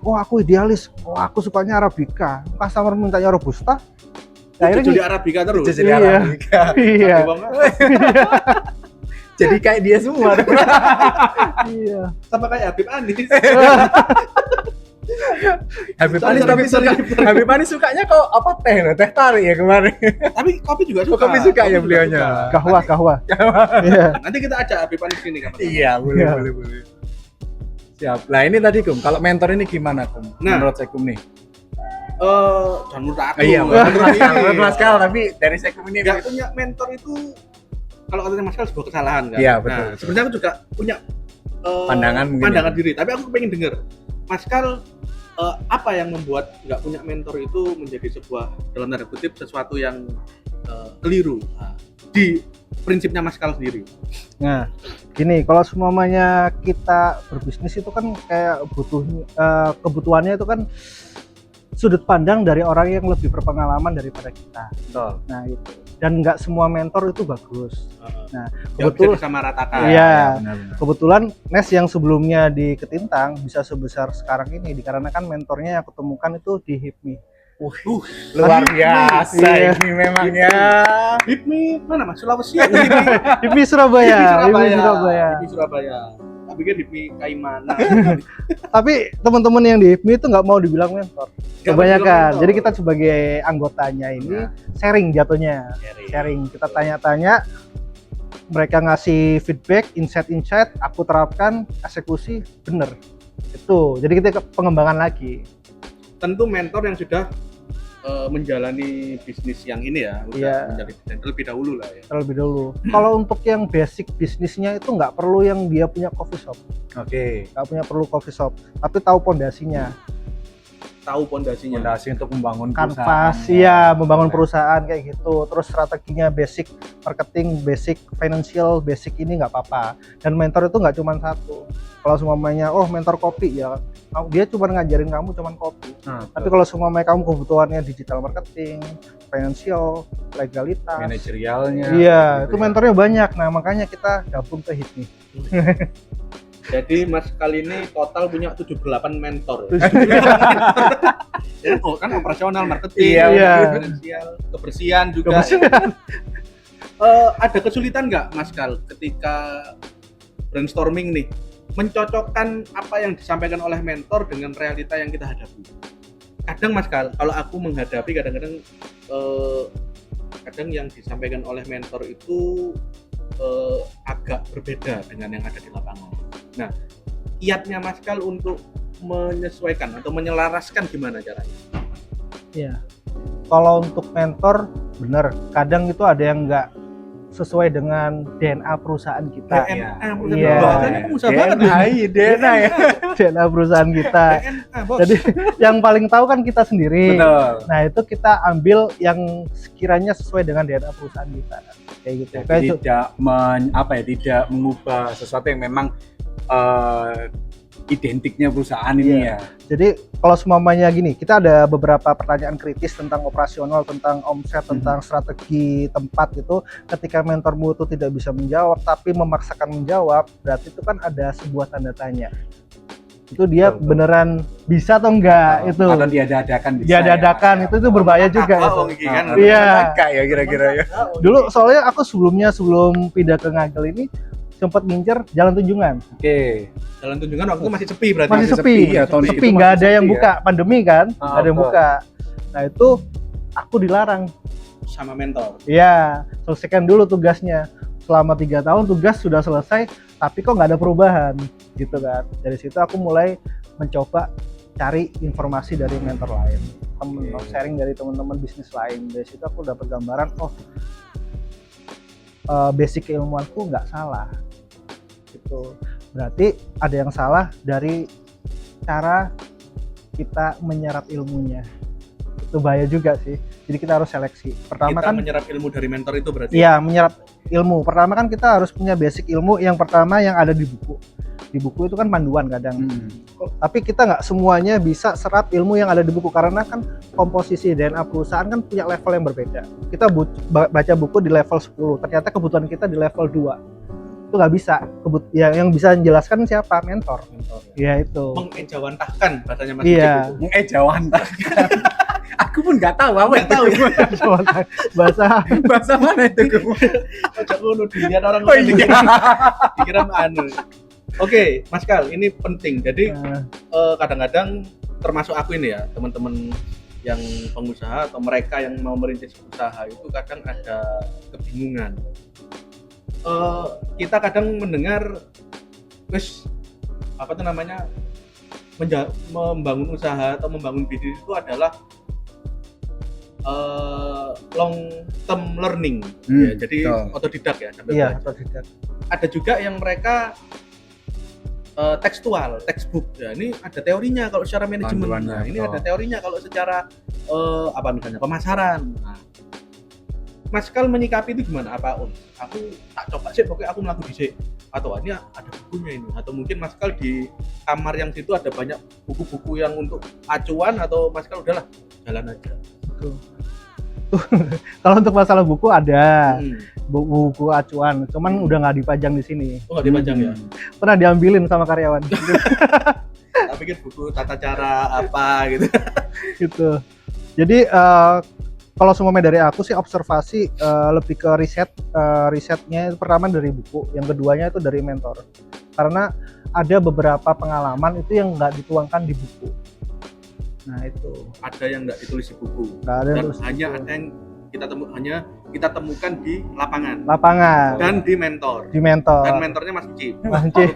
Oh aku idealis, oh aku sukanya Arabica, customer mintanya Robusta. Nah, Jadi akhirnya Arabica terus. Jadi Iya. Arabica. iya, Bang, Jadi kayak dia semua. iya. sama kayak Habib Anis. Habib Sorry, Anis tapi sorry. Habib Anis sukanya kok apa teh? Teh tarik ya kemarin. Tapi kopi juga suka. Kopi suka ya juga beliaunya. suka. Kahwa. Iya. Nanti kita ajak Habib Anis sini kapan? Iya, boleh, Iya. boleh. Siap. Nah ini tadi Kum, kalau mentor ini gimana Kum? Nah. Menurut Sekum nih. Jangan menurut aku. Iya, Menurut menurut ini. Mas Kal, tapi dari Sekum ini Nggak punya mentor itu kalau katanya Mas Kal sebuah kesalahan kan. Iya, betul. Nah, sebenarnya aku juga punya Pandangan mungkin pandangan ya. diri, tapi aku pengen denger Mas Kal apa yang membuat nggak punya mentor itu menjadi sebuah dalam tanda kutip sesuatu yang keliru di prinsipnya Mas Kal sendiri. Nah, gini, kalau semuanya kita berbisnis itu kan kayak kebutuhannya itu kan sudut pandang dari orang yang lebih berpengalaman daripada kita. Betul. Nah itu. Dan nggak semua mentor itu bagus. Nah, Nggak bisa kebetul. disamaratakan. Iya. benar-benar. Kebetulan Nes yang sebelumnya di Ketintang bisa sebesar sekarang ini dikarenakan mentornya yang kutemukan itu di HIPMI. Luar biasa Iya. ini memang ya. HIPMI mana Mas? Sulawesi. HIPMI Surabaya. HIPMI Surabaya. HIPMI Surabaya. Tapi kan HIPMI Kaimana. Tapi teman-teman yang di HIPMI itu nggak mau dibilang mentor. Nggak mau Kebanyakan. dibilang mentor. Jadi kita sebagai anggotanya ini sharing jatuhnya. Sharing. Kita tanya-tanya, mereka ngasih feedback, insight, aku terapkan, eksekusi, bener. Itu. Jadi kita pengembangan lagi. Tentu mentor yang sudah menjalani bisnis yang ini ya, udah Iya. menjadi lebih dahulu lah ya. Terlebih dahulu. Kalau untuk yang basic bisnisnya itu nggak perlu yang dia punya coffee shop, Oke. nggak punya perlu coffee shop, tapi tahu pondasinya. Tahu pondasinya. Fondasi untuk membangun Kanvas, perusahaan. iya, membangun perusahaan kayak gitu. Terus strateginya basic marketing, basic financial, basic ini nggak apa-apa. Dan mentor itu nggak cuma satu. Kalau semuanya, oh mentor kopi ya, dia cuma ngajarin kamu cuma kopi. Nah, Tapi kalau semuanya kamu kebutuhannya digital marketing, financial, legalitas, manajerialnya. iya, gitu itu ya. mentornya banyak. Nah makanya kita gabung ke HIPMI. Jadi Mas kali ini total punya 78 mentor. Ya, kan operasional, marketing, Iya, finansial, kebersihan juga. Ada kesulitan nggak Mas Kal ketika brainstorming nih mencocokkan apa yang disampaikan oleh mentor dengan realita yang kita hadapi? Kadang Mas Kal, kalau aku menghadapi kadang-kadang kadang yang disampaikan oleh mentor itu agak berbeda dengan yang ada di lapangan. Nah, kiatnya Mas Kal untuk menyesuaikan atau menyelaraskan gimana caranya? Iya. Kalau untuk mentor, bener. Kadang itu ada yang nggak sesuai dengan DNA perusahaan kita. DNA Iya. bahasanya pengusaha banget DNA, iya, DNA ya. DNA perusahaan kita. DNA bos. Jadi yang paling tahu kan kita sendiri. Betul. Nah itu kita ambil yang sekiranya sesuai dengan DNA perusahaan kita. Kayak gitu. Jadi Kayak itu. tidak mengubah sesuatu yang memang identiknya perusahaan ini Iya. ya. Jadi kalau semuanya gini, kita ada beberapa pertanyaan kritis tentang operasional, tentang omset, tentang strategi tempat gitu. Ketika mentormu itu tidak bisa menjawab, tapi memaksakan menjawab, berarti itu kan ada sebuah tanda tanya. Itu dia Betul. beneran bisa atau enggak itu. Atau diadakan bisa. Diadakan ya. itu berbahaya juga. Apa, Itu. wong iki kan? Iya. Kayak ya kira-kira ya. Dulu soalnya aku sebelum pindah ke Ngagel ini sempat ngincer Jalan Tunjungan. Oke. Jalan Tunjungan waktu itu masih sepi berarti. Masih sepi, ya, tahun itu sepi, masih nggak ada sepi yang ya. buka, pandemi kan, nggak ada yang betul. buka. Nah itu aku dilarang. Sama mentor. Iya, selesaikan dulu tugasnya. Selama 3 tahun tugas sudah selesai, tapi kok nggak ada perubahan, gitu kan. Dari situ aku mulai mencoba cari informasi dari mentor lain, sharing dari teman-teman bisnis lain. Dari situ aku dapat gambaran, basic keilmuanku nggak salah. Gitu. Berarti ada yang salah dari cara kita menyerap ilmunya. Itu bahaya juga sih. Jadi kita harus seleksi. Pertama Kita kan menyerap ilmu dari mentor itu berarti. iya, menyerap ilmu. Pertama kan kita harus punya basic ilmu. Yang pertama yang ada di buku. Di buku itu kan panduan kadang. Tapi kita nggak semuanya bisa serap ilmu yang ada di buku karena kan komposisi DNA perusahaan kan punya level yang berbeda. Kita baca buku di level 10, ternyata kebutuhan kita di level 2. Itu nggak bisa. Yang bisa menjelaskan siapa? Mentor. Mentor. Ya itu. Mengejawantahkan bahasanya Mas Iya. Cip itu. Mengejawantahkan. Aku pun nggak tahu apa Nggak tahu ya. Bahasa bahasa mana itu. Ojo ngono dilihat orang Oh lain iya. dikira anu. Oke, Mas Kal, ini penting. Jadi kadang-kadang termasuk aku ini ya, teman-teman yang pengusaha atau mereka yang mau merintis usaha itu kadang ada kebingungan. Kita kadang mendengar membangun usaha atau membangun bisnis itu adalah long term learning ya, jadi betul. otodidak ya sambil iya, belajar. otodidak. Ada juga yang mereka tekstual, textbook ya, ini ada teorinya kalau secara manajemen, Panduannya, nah, ini betul. ada teorinya kalau secara misalnya pemasaran. Nah, Mas Kal menyikapi itu gimana? Apa aku tak coba sih, pokoknya aku melakukan dhisik, atau ini ada bukunya ini, atau mungkin Mas Kal di kamar yang situ ada banyak buku-buku yang untuk acuan, atau Mas Kal udahlah jalan aja. Kalau untuk masalah buku ada Hmm. buku acuan, cuman udah nggak dipajang di sini. Oh nggak dipajang ya? Pernah diambilin sama karyawan. Tak pikir buku tata cara apa gitu. Gitu. Jadi kalau semuanya dari aku sih observasi, lebih ke risetnya pertama dari buku, yang keduanya itu dari mentor. Karena ada beberapa pengalaman itu yang nggak dituangkan di buku. Nah itu Ada yang nggak ditulis di buku, nggak ada dan terus hanya ada yang kita temukan di lapangan lapangan dan di mentor. di mentor. Dan mentornya Mas Cip. Anjir.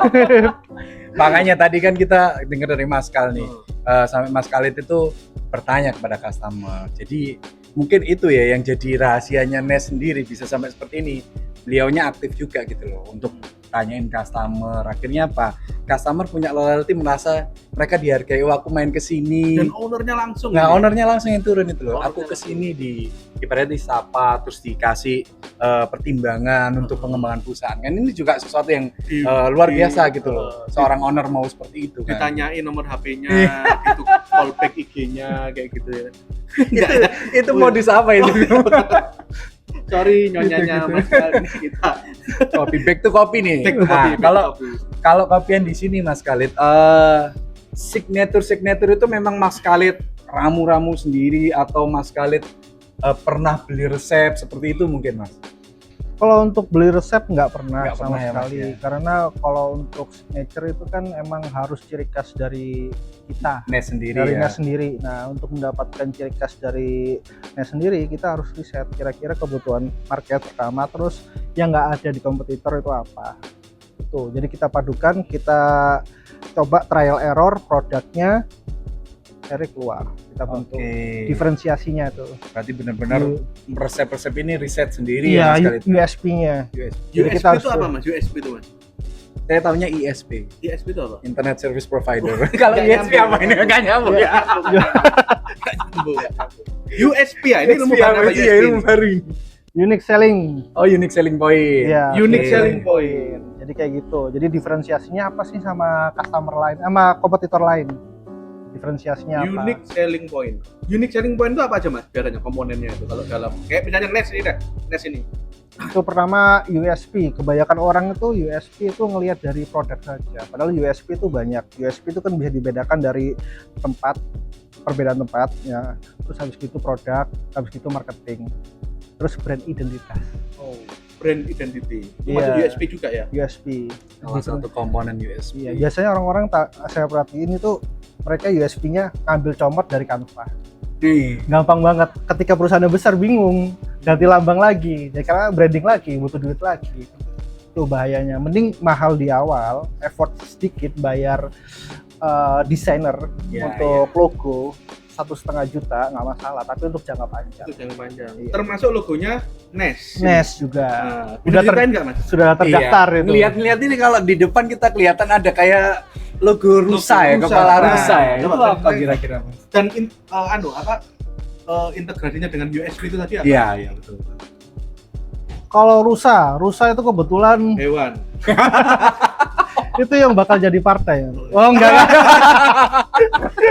Makanya tadi kan kita dengar dari Mas Kal nih, Oh. sampai Mas Khalid itu bertanya kepada customer. Jadi mungkin itu ya yang jadi rahasianya Nes sendiri bisa sampai seperti ini. Beliaunya aktif juga gitu loh untuk tanyain customer. Akhirnya apa? Customer punya loyalty, merasa mereka dihargai. Oh, aku main ke sini. Dan ownernya langsung. Nah, ini. ownernya langsung yang turun itu loh. Ownernya Aku kesini ibaratnya disapa, terus dikasih pertimbangan untuk pengembangan perusahaan. Kan ini juga sesuatu yang Di- luar di- biasa gitu loh. Seorang owner mau seperti itu kan. ditanyain nomor HP-nya, Iya. gitu, callback IG-nya kayak gitu ya. Enggak ya. Itu modus apa itu? Sorry nyonyanya Mas Kal, ini kita. Kopi back to kopi nih. Back to Nah, copy, back to kalau copy. kalau kopian di sini Mas Khalid, signature itu memang Mas Khalid ramu-ramu sendiri atau Mas Khalid pernah beli resep seperti itu mungkin Mas? Kalau untuk beli resep nggak pernah Nggak sama pernah ya, Mas, sekali, ya? karena kalau untuk signature itu kan emang harus ciri khas dari kita, Nes sendiri dari ya. Nes sendiri. Nah, untuk mendapatkan ciri khas dari Nes sendiri, kita harus riset kira-kira kebutuhan market pertama, terus yang nggak ada di kompetitor itu apa. Itu. Jadi kita padukan, kita coba trial error produknya, akhirnya keluar. Kita bentuk diferensiasinya itu. Berarti benar-benar resep-resep ini riset sendiri Iya, ya Mas Khalid. USP-nya. Jadi USB kita harus itu apa mas? USB itu mas? Saya tahunya ISP, ISP itu apa? Internet Service Provider. Kalau Nggak ISP apa ini enggak nyambung ya. USP ya, ini ilmu USB baru apa apa sih ya, ilmu USB? baru ini. Unique selling. Oh, unique selling point. Iya, Unique Oke. selling point. Jadi kayak gitu. Jadi diferensiasinya apa sih sama customer lain, sama kompetitor lain? Diferensiasinya apa? Unique selling point. Unique selling point itu apa aja mas? Biasanya komponennya itu kalau dalam kayak misalnya NES ini dah, NES ini. Itu pertama USP. Kebanyakan orang itu USP itu ngelihat dari produk saja. Padahal USP itu banyak. USP itu kan bisa dibedakan dari tempat, perbedaan tempat ya. Terus habis itu produk, habis itu marketing. Terus brand identitas. Oh, brand identity. Itu Iya. masuk USP juga ya? USP. Salah satu komponen USB. Iya, biasanya orang-orang saya perhatiin itu mereka USP-nya ngambil comot dari Canva. Nih, Gampang banget. Ketika perusahaan besar bingung, ganti lambang lagi. Ya, karena branding lagi, butuh duit lagi. Itu bahayanya. Mending mahal di awal, effort sedikit, bayar desainer Ya, untuk logo 1,5 juta nggak masalah. Tapi untuk jangka panjang. Itu jangka panjang. Iya. Termasuk logonya NES. NES juga Nah, Udah udah nggak mas? sudah terdaftar itu. Lihat-lihat ini kalau di depan kita kelihatan ada kayak logo rusa ya, rusa. kepala Nah, rusa ya. Itu coba apa kira-kira Mas? Dan integrasinya dengan USB itu tadi apa? Iya, iya betul. Kalau rusa itu kebetulan Hewan. itu yang bakal jadi partai. Oh enggak.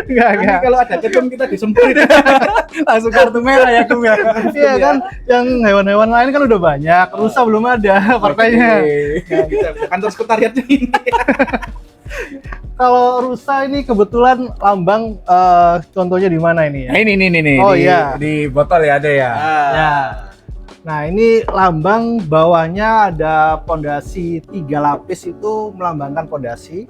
Enggak. Nanti kalau ada ketum kita disemprit. Langsung kartu merah ya, Kum ya. Iya kan, yang hewan-hewan lain kan udah banyak, rusa belum ada partainya. Oke. Kantor sekretariatnya ini. Kalau rusa ini kebetulan lambang contohnya di mana ini ya? Nah, ini. Oh, di, iya. Di botol ya ada ya. Ya. Nah ini lambang bawahnya ada pondasi 3 lapis itu melambangkan pondasi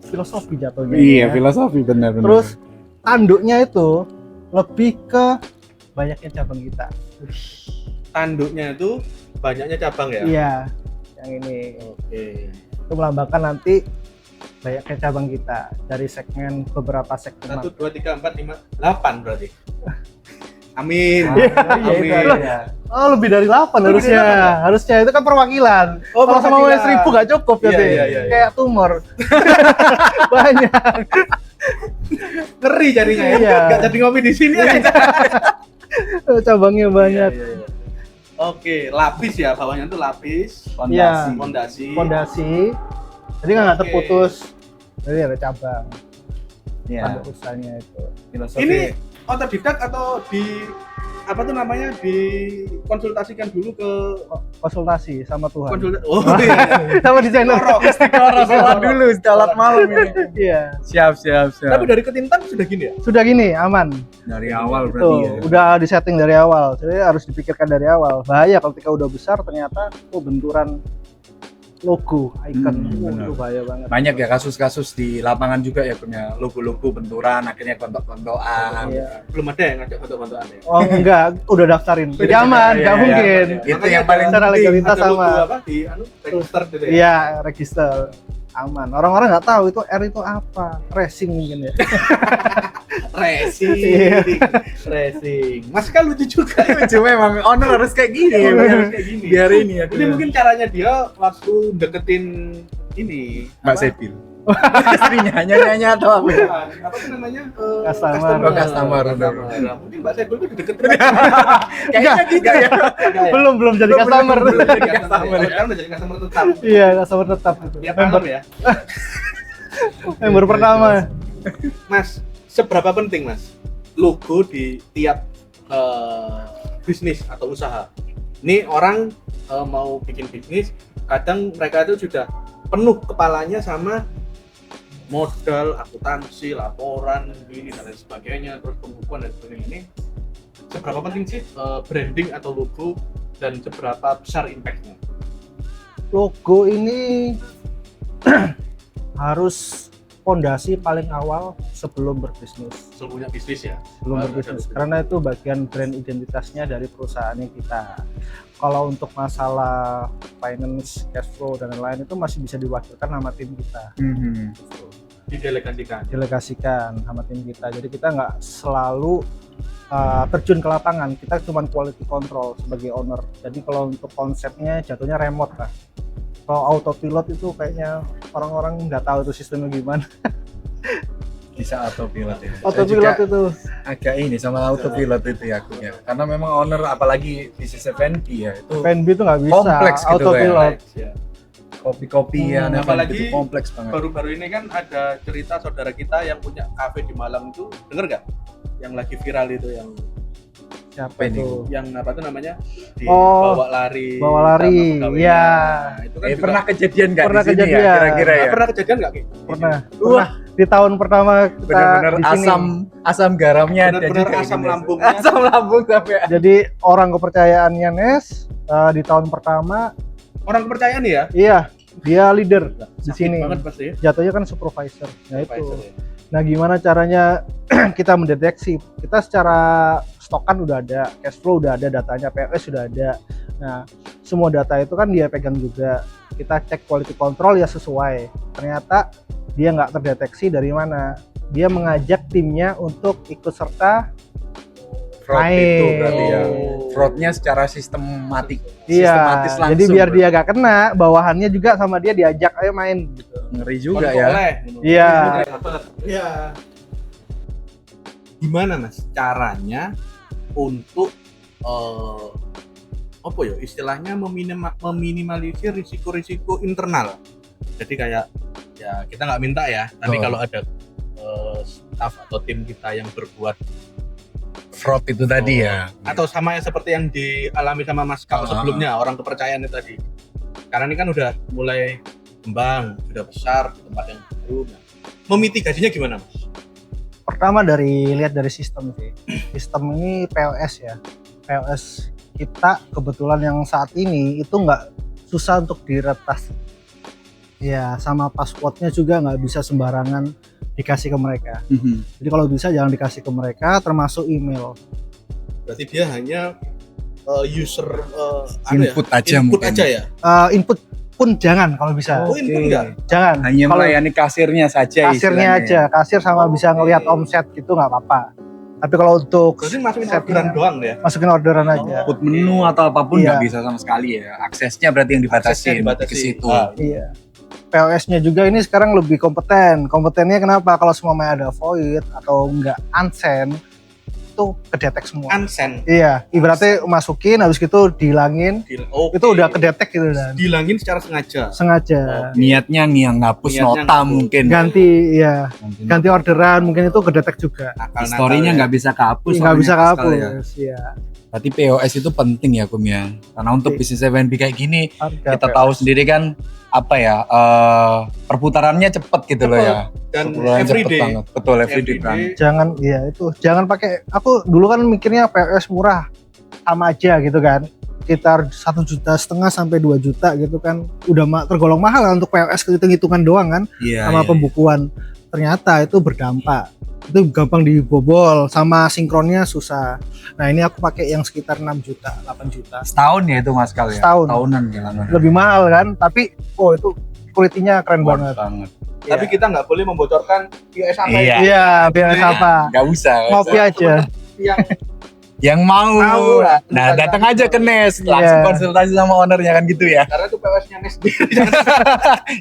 filosofi jatuhnya. Iya, ya. filosofi benar. Terus tanduknya itu lebih ke banyaknya cabang kita. Tanduknya itu banyaknya cabang ya? Iya, yang ini Oke. itu melambangkan nanti banyaknya cabang kita dari segmen beberapa segmen. 1, 2, 3, 4, 5, 8 berarti. Amin. Iya, Amin. Oh lebih dari 8 harusnya. Harusnya itu kan perwakilan. Oh, Kalau sama perwakilan. 1.000 gak cukup ya, Iya, Be. iya. Kayak tumor. Banyak. Ngeri jadinya ya. Iya. Gak jadi ngopi di sini aja. Cabangnya banyak. Iya. Oke, lapis ya, bawahnya itu lapis, Iya. fondasi. Fondasi. Jadi nggak Oke. terputus. Jadi ada cabang. Iya. Ada usahanya itu. Filosofi. Ini otodidak atau di apa tuh namanya dikonsultasikan dulu ke Konsultasi sama Tuhan. Oh iya. Sama desainer. Istiqoroh sholat dulu, sholat malam ini. Iya. Siap. Tapi dari ketintan sudah gini ya? Sudah gini, aman. Dari awal Tuh, berarti ya. udah disetting dari awal. Jadi harus dipikirkan dari awal. Bahaya kalau ketika udah besar ternyata benturan logo, icon. benar. Itu bahaya banget. Banyak ya kasus-kasus di lapangan juga ya punya logo-logo benturan akhirnya kontok-kontokan. Iya. Belum ada yang ngajak foto-fotoan ya? Oh enggak, udah daftarin. Jadi aman, Iya, nggak iya, mungkin. iya. Itu yang paling Secara penting. legalitas Ada logo sama. apa di register gitu ya? Iya, register. Aman. Orang-orang nggak tahu itu R itu apa. Racing mungkin ya. Racing. Iya. Racing. Mas kan lucu juga ya. Lucu memang owner harus kayak gini ya. Harus kayak gini. Biar ini ya. Ini mungkin caranya dia waktu deketin ini Mbak apa? Sepil. Istrinya nyanyi atau apa? ya? Apa tuh namanya? Customer. Oh, customer. Nah, mungkin Mbak Saiful itu dideketin. Kayaknya gitu ya. Belum jadi customer. Belum jadi customer. Sekarang udah jadi customer tetap. Iya, customer tetap. Tiap Member, malam ya. member pertama. Mas, seberapa penting Mas logo di tiap bisnis atau usaha? Ini orang mau bikin bisnis, kadang mereka itu sudah penuh kepalanya sama modal, akuntansi, laporan, ini dan lain sebagainya, terus pembukuan dan sebagainya. Ini seberapa penting sih branding atau logo dan seberapa besar impact-nya? Logo ini harus fondasi paling awal sebelum berbisnis. Sebelum punya bisnis ya. Sebelum berbisnis. Karena itu bagian brand identitasnya dari perusahaannya kita. Kalau untuk masalah finance, cash flow dan lain-lain itu masih bisa diwakilkan sama tim kita. Gitu. Delegasikan sama tim kita. Jadi kita nggak selalu terjun ke lapangan, kita cuma quality control sebagai owner. Jadi kalau untuk konsepnya jatuhnya remote lah. Kalau autopilot itu kayaknya orang-orang nggak tahu itu sistemnya gimana. Bisa autopilot ya. Autopilot Saya juga itu agak ini sama autopilot itu ya aku ya. Karena memang owner apalagi bisnis F&B ya itu FNB itu nggak bisa kompleks gitu autopilot. Ya. kopi-kopian F&B apalagi itu kompleks banget. Baru-baru ini kan ada cerita saudara kita yang punya kafe di Malang itu, denger nggak? Yang lagi viral itu Siapa itu? yang apa tuh namanya? Oh, Bawa lari. bawa lari, sama pegawainya. iya. Nah, itu kan juga Pernah kejadian nggak Pernah di sini kejadian. ya kira-kira ya? Pernah kejadian nggak Ki? Pernah di tahun pertama kita Benar-benar di sini. asam garamnya ada Benar-benar juga asam ini. lambungnya. Asam lambung sampai Jadi orang kepercayaannya Nes di tahun pertama, Orang kepercayaan ya? iya dia leader di Sakit sini. banget pasti ya. Jatuhnya kan supervisor. Nah itu. Supervisor ya. Nah gimana caranya kita mendeteksi? Kita secara stokan udah ada, cash flow udah ada, datanya POS sudah ada. Nah semua data itu kan dia pegang juga. Kita cek quality control ya sesuai. Ternyata dia nggak terdeteksi dari mana. Dia mengajak timnya untuk ikut serta. fraud itu berarti ya. Oh. Fraudnya secara sistematis Iya, langsung. jadi biar bro. dia gak kena, bawahannya juga sama dia diajak ayo main gitu. Ngeri juga ya. Oleh. Iya. Iya. Gimana Mas caranya untuk apa ya istilahnya meminimalisir risiko-risiko internal. Jadi kayak ya kita nggak minta ya, tapi Betul. kalau ada staff atau tim kita yang berbuat Fraud itu tadi ya. atau sama yang seperti yang dialami sama Mas Kal sebelumnya, orang kepercayaan itu tadi. Karena ini kan udah mulai kembang, sudah besar di tempat yang baru. Nah, memitigasinya gimana Mas? Pertama lihat dari sistem sih. Sistem ini POS ya. POS kita kebetulan yang saat ini itu nggak susah untuk diretas. Ya, sama passwordnya juga nggak bisa sembarangan dikasih ke mereka. Jadi kalau bisa jangan dikasih ke mereka, termasuk email. Berarti dia hanya user Input aja input mungkin. aja ya. Input pun jangan kalau bisa. Oh, input enggak? Jangan. Hanya Kalau melayani kasirnya saja. kasirnya istilahnya. aja, kasir sama bisa ngelihat omset gitu nggak apa-apa. Tapi kalau untuk Berarti masukin setnya, orderan doang ya. masukin orderan aja. Input menu atau apapun Iya. nggak bisa sama sekali ya. Aksesnya berarti yang dibatasi ke situ. Ah, Iya. POS-nya juga ini sekarang lebih kompeten. Kompetennya kenapa? Kalau semua ada void atau enggak unsend itu kedetek semua. unsend. Iya, ibaratnya masukin habis gitu dihilangin, itu udah kedetek gitu dan dihilangin secara sengaja. sengaja Niatnya nih yang ngapus Niatnya nota ngapus. mungkin. ganti ya, Ganti ganti orderan mungkin itu kedetek juga. Nakal-nakal Historinya ya. nggak bisa kehapus. Nggak bisa soalnya sekali ya. kehapus, ya. Berarti POS itu penting ya Kum ya. Karena untuk bisnis F&B kayak gini Harga kita POS. tahu sendiri kan apa ya perputarannya cepet gitu loh ya. Dan Perputarannya cepet everyday. banget. Betul everyday banget. Jangan, iya itu, jangan pakai. Aku dulu kan mikirnya POS murah, sama aja gitu kan. Sekitar 1,5 juta sampai 2 juta gitu kan, udah tergolong mahal lah untuk POS hitung-hitungan doang kan, Iya. sama pembukuan. Ternyata itu berdampak. Itu gampang dibobol, sama sinkronnya susah. Nah ini aku pakai yang sekitar 6 juta, 8 juta. Setahun ya itu Mas Kal ya. Setahun. Tahunan ya lama. Lebih mahal kan, tapi oh itu quality-nya keren banget. Tapi kita nggak boleh membocorkan POS apa Iya. itu. Iya, biar apa? Nggak usah. Ngopi aja. Yang Yang mau. Tahu lah. Nah datang aja ke Nes, langsung Iya. konsultasi sama ownernya kan gitu ya. karena itu POS-nya Nes.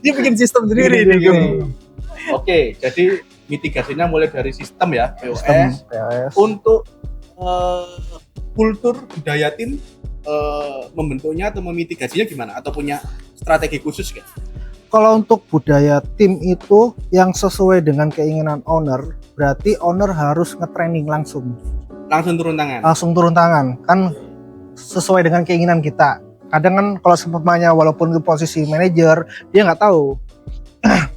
Dia bikin sistem sendiri Gini, nih. gini. Oke, jadi mitigasinya mulai dari sistem ya, POS. Sistem POS. Untuk kultur budaya tim membentuknya atau memitigasinya gimana? Atau punya strategi khusus nggak? Kalau untuk budaya tim itu yang sesuai dengan keinginan owner, berarti owner harus nge-training langsung Langsung turun tangan. turun tangan kan sesuai dengan keinginan kita. Kadang kan kalau seumpamanya walaupun di posisi manajer dia nggak tahu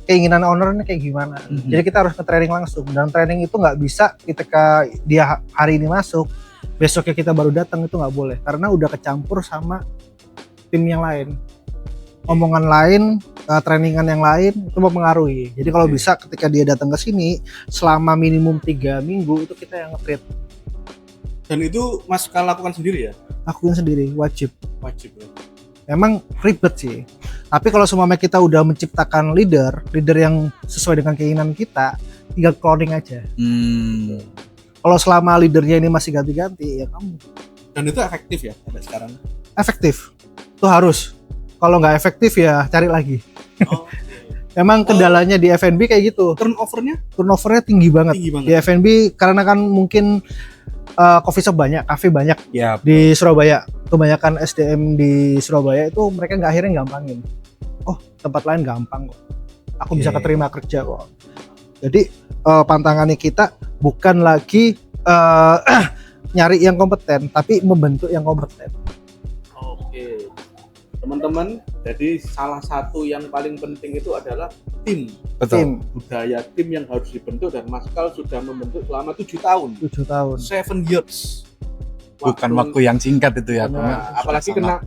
keinginan owner ini kayak gimana. Jadi kita harus nge-training langsung, dan training itu nggak bisa ketika dia hari ini masuk besoknya kita baru datang, itu nggak boleh karena udah kecampur sama tim yang lain. Omongan lain, trainingan yang lain itu mempengaruhi. Jadi kalau bisa ketika dia datang ke sini selama minimum 3 minggu itu kita yang nge-treat. Dan itu Mas Kal lakukan sendiri ya? Lakuin sendiri, wajib. Wajib ya. Emang ribet sih. Tapi kalau semua kita udah menciptakan leader yang sesuai dengan keinginan kita, tinggal cloning aja. Kalau selama leadernya ini masih ganti-ganti, ya kamu. Dan itu efektif ya sampai sekarang? Efektif. Itu harus. Kalau nggak efektif ya cari lagi. Oh, Emang kendalanya di F&B kayak gitu. Turnovernya tinggi banget. Di F&B karena kan mungkin coffee shop banyak, cafe banyak Ya, di Surabaya. Kebanyakan SDM di Surabaya itu mereka nggak akhirnya gampangin. Oh, tempat lain gampang kok. Aku bisa keterima kerja kok. Jadi pantangannya kita bukan lagi nyari yang kompeten, tapi membentuk yang kompeten. Oke. Teman-teman, jadi salah satu yang paling penting itu adalah tim. betul. Budaya tim yang harus dibentuk, dan Mas Kal sudah membentuk selama 7 tahun. 7 tahun. 7 years. Bukan waktu yang singkat itu ya. Nah, apalagi kena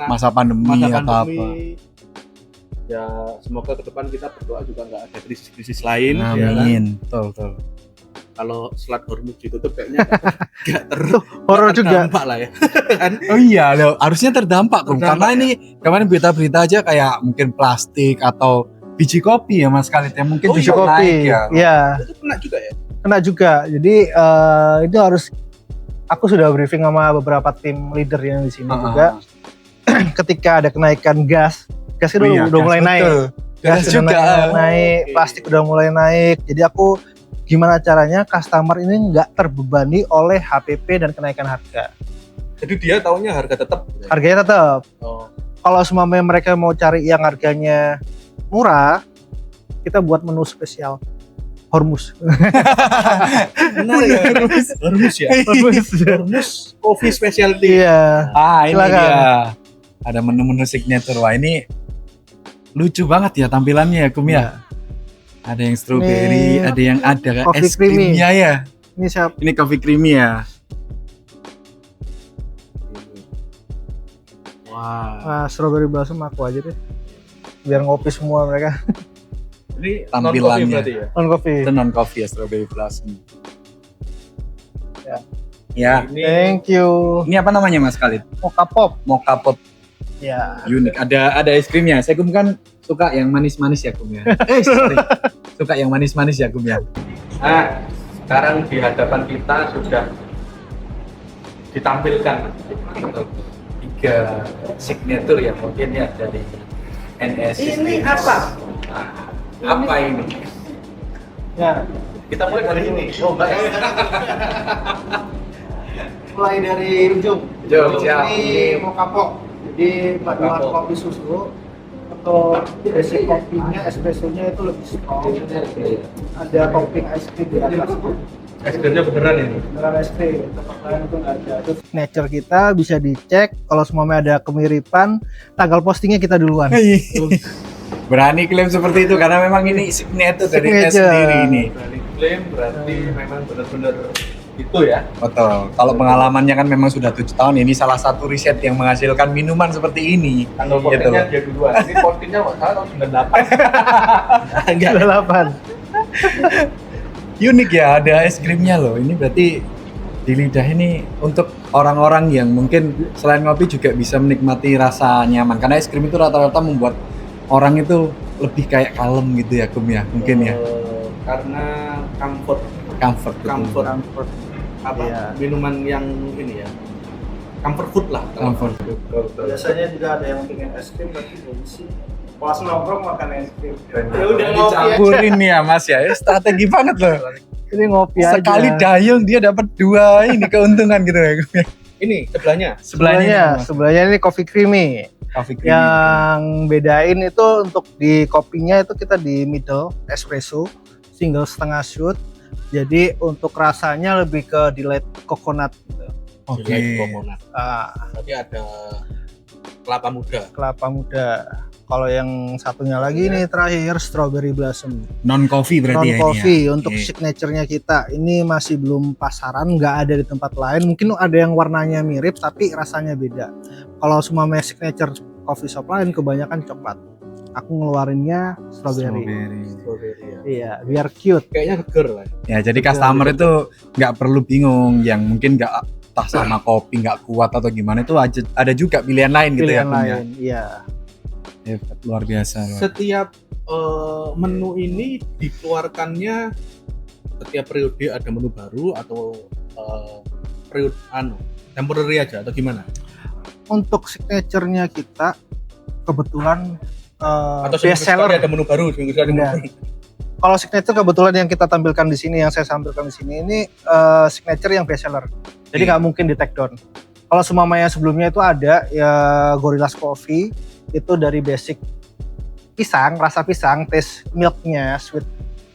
masa pandemi atau apa. Ya, semoga ke depan kita berdoa juga nggak ada krisis-krisis lain. Ya kan? Amin. Betul. Kalau Selat Hormuz ditutup kayaknya nggak Horor juga. terdampak lah ya. Oh iya, loh, harusnya terdampak Kum. Karena ini kemarin berita-berita aja kayak mungkin plastik atau biji kopi ya Mas Khalid ya, mungkin Biji bisa naik kopi. ya. Iya, Itu kena juga ya. kena juga. Jadi itu harus aku sudah briefing sama beberapa tim leader yang di sini juga. Ketika ada kenaikan gas itu Oh iya, udah mulai naik. Gas Gas juga. udah naik, plastik udah mulai naik. Jadi aku gimana caranya customer ini nggak terbebani oleh HPP dan kenaikan harga. Jadi dia taunya harga tetap. Harganya tetap. Oh. Kalau semua mereka mau cari yang harganya murah, kita buat menu spesial Hormuz. Benar ya. Hormuz ya. Hormuz Coffee Specialty. Iya. Ini Silakan. dia. Ada menu-menu signature. Wah, ini lucu banget ya tampilannya ya Kum ya. Ada yang strawberry, Ini ada yang ada coffee es creamy. krimnya ya. Ini siapa? Ini coffee creamy ya. Wah. Strawberry blossom aku aja deh. Biar ngopi semua mereka. Ini Tampilannya. non-coffee berarti ya. Non coffee. Itu non coffee ya, strawberry blossom. Ya. Ya. Ini Thank you. Ini apa namanya Mas Khalid? Mocha pop. Mocha pop. Ya. Unik. Ada es krimnya. Saya kan suka yang manis-manis ya Kum ya. Sorry. Suka yang manis-manis ya Kum ya. Nah, sekarang di hadapan kita sudah ditampilkan 3 signature ya mungkin ya dari NS. Ini apa? Apa ini? Ya. kita mulai dari ini. Oh, enggak ya. Mulai dari ujung. Ujung, siap. Ini mocha pop. Jadi paduan Mocha pop. kopi susu. Untuk basic kopinya, espressonya itu lebih strong. Ada topping ice cream di atas. Es krimnya beneran ini. Beneran es krim, tempat lain itu nggak ada. Terus signature kita bisa dicek, kalau semuanya ada kemiripan, tanggal postingnya kita duluan. Berani klaim seperti itu karena memang ini signature dari NS Signature. sendiri ini. Berani klaim berarti memang benar-benar itu ya. Betul. Kalau pengalamannya kan memang sudah 7 tahun, ini salah satu riset yang menghasilkan minuman seperti ini. Tanggal Gitu. postingnya dia duluan. Ini postingnya kok salah tahun 98. Enggak. 8. Unik ya, ada es krimnya loh. Ini berarti di lidah ini untuk orang-orang yang mungkin selain ngopi juga bisa menikmati rasa nyaman. Karena es krim itu rata-rata membuat orang itu lebih kayak kalem gitu ya, Kum ya. Mungkin ya. Karena comfort Comfort. Comfort. apa Iya. minuman yang ini ya. Comfort food lah. Comfort. Biasanya juga ada yang pengen es krim tapi gengsi. Pas nongkrong makan es krim. Ya udah ngopi aja. Campurin ya Mas ya. Strategi banget loh. Ini ngopi aja. Sekali dayung dia dapat 2 ini keuntungan gitu ya. Kum ya. Ini sebelahnya. Sebelahnya ini coffee creamy. Coffee creamy. Yang bedain itu untuk di kopinya itu kita di middle espresso, single setengah shot. Jadi untuk rasanya lebih ke delight coconut gitu. Oke. Delight coconut. Berarti ada kelapa muda. Kelapa muda. Kalau yang satunya lagi ini terakhir strawberry blossom. Non coffee berarti Non ya ini coffee ya. untuk Oke. signaturenya kita. Ini masih belum pasaran, nggak ada di tempat lain. Mungkin ada yang warnanya mirip tapi rasanya beda. Kalau semua signature coffee shop lain kebanyakan coklat. aku ngeluarinnya strawberry. Strawberry ya. Iya, biar cute. Kayaknya seger lah. Ya jadi customer itu nggak perlu bingung yang mungkin nggak tah sama kopi nggak kuat atau gimana itu ada juga pilihan lain gitu ya. Pilihan lain, iya. Hebat, luar biasa. Setiap menu ini dikeluarkannya setiap periode ada menu baru atau periode temporary aja atau gimana? Untuk signature-nya kita kebetulan Atau best seller. ada menu baru, seminggu sekali ada menu Enggak. baru. Kalau signature kebetulan yang kita tampilkan di sini, yang saya tampilkan di sini ini signature yang best seller. Jadi nggak mungkin di take down. Kalau semuanya sebelumnya itu ada ya Gorillas Coffee itu dari basic pisang, rasa pisang, taste milknya, sweet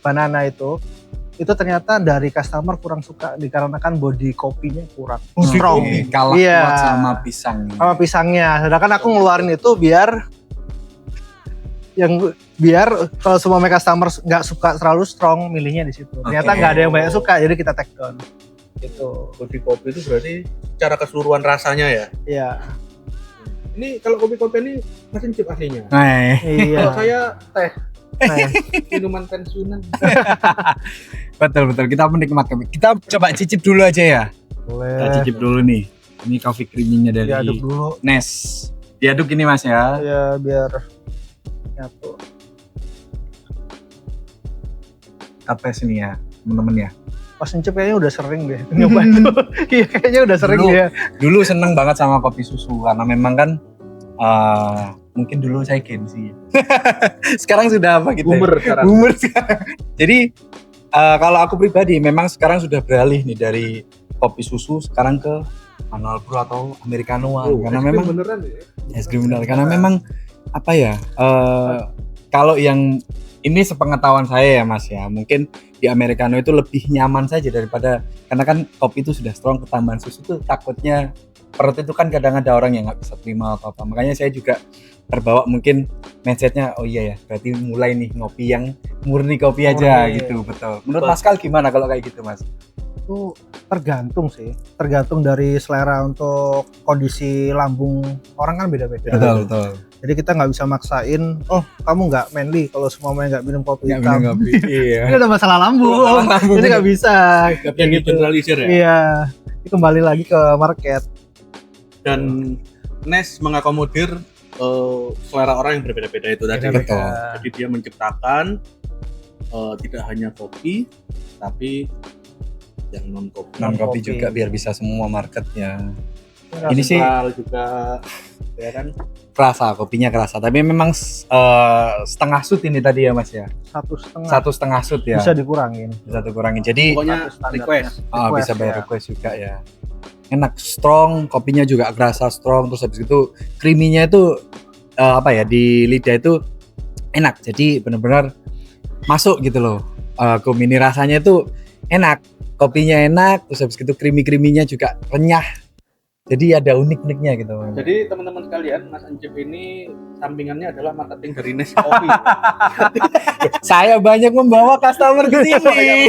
banana itu ternyata dari customer kurang suka dikarenakan body kopinya kurang strong. Kalah Iya. kuat sama pisang. Sama pisangnya. Sedangkan aku ngeluarin itu biar kalau semua customer nggak suka terlalu strong, milihnya di situ. Ternyata Oke. nggak ada yang banyak suka, jadi kita take down. Gitu. Kopi kopi itu berarti secara keseluruhan rasanya ya. Iya. Ini kalau kopi-kopi ini masih cip aslinya. Nah, Iya. Kalau saya teh, Nah, minuman pensiunan. betul. Kita menikmat kopi. Kita coba cicip dulu aja ya. Kita boleh. cicip dulu nih. Ini coffee creaminya dari Diaduk dulu. Nes. Diaduk ini Mas ya. Ya biar nyatu. Apa sini ya, teman-teman ya. Pas Encep kayaknya udah sering deh nyoba itu. Iya kayaknya udah sering Dulu. dia. Dulu seneng banget sama kopi susu karena memang kan mungkin dulu saya gengsi. Sekarang sudah apa gitu? Boomer sekarang. Boomer sekarang. Jadi kalau aku pribadi memang sekarang sudah beralih nih dari kopi susu sekarang ke manual brew atau americanoan karena es krim memang beneran ya. es krim beneran. Karena memang apa ya? Kalau yang ini sepengetahuan saya ya Mas ya, mungkin di americano itu lebih nyaman saja daripada karena kan kopi itu sudah strong, ketambahan susu tuh takutnya perut itu kan kadang ada orang yang nggak bisa terima atau apa. Makanya saya juga terbawa mungkin mindsetnya oh iya ya berarti mulai nih ngopi yang murni kopi aja Murni. gitu. Betul. Menurut Mas Kal gimana kalau kayak gitu Mas? Itu tergantung sih, tergantung dari selera untuk kondisi lambung orang kan beda-beda. Betul. Jadi kita nggak bisa maksain, oh kamu nggak manly kalau semuanya nggak minum kopi Nggak hitam. minum kopi. Iya. Ini ada masalah lambung, Masalah lambung. jadi nggak bisa. Gak bisa generalisir ya. Iya, ini kembali lagi ke market. Dan Nes mengakomodir selera orang yang berbeda-beda itu tadi. Betul. Jadi dia menciptakan tidak hanya kopi, tapi yang non kopi. Non kopi kopi. juga biar bisa semua marketnya. Ini Ini sih juga ya kan. kerasa, kopinya kerasa. Tapi memang setengah sud ini tadi ya Mas ya. 1,5 1,5 sud ya. bisa dikurangin. Bisa dikurangin. Jadi Pokoknya standarnya. request. bisa bayar ya. request juga ya. Enak, strong, kopinya juga kerasa strong. Terus habis itu creamy-nya itu apa ya di lidah itu enak. Jadi benar-benar masuk gitu loh. Mini rasanya itu enak, kopinya enak. Terus habis itu creamy-creamy-nya juga renyah. Jadi ada unik-uniknya gitu. Jadi teman-teman sekalian, Mas Encep ini sampingannya adalah marketing dari Nes Coffee. Saya banyak membawa customer ke sini.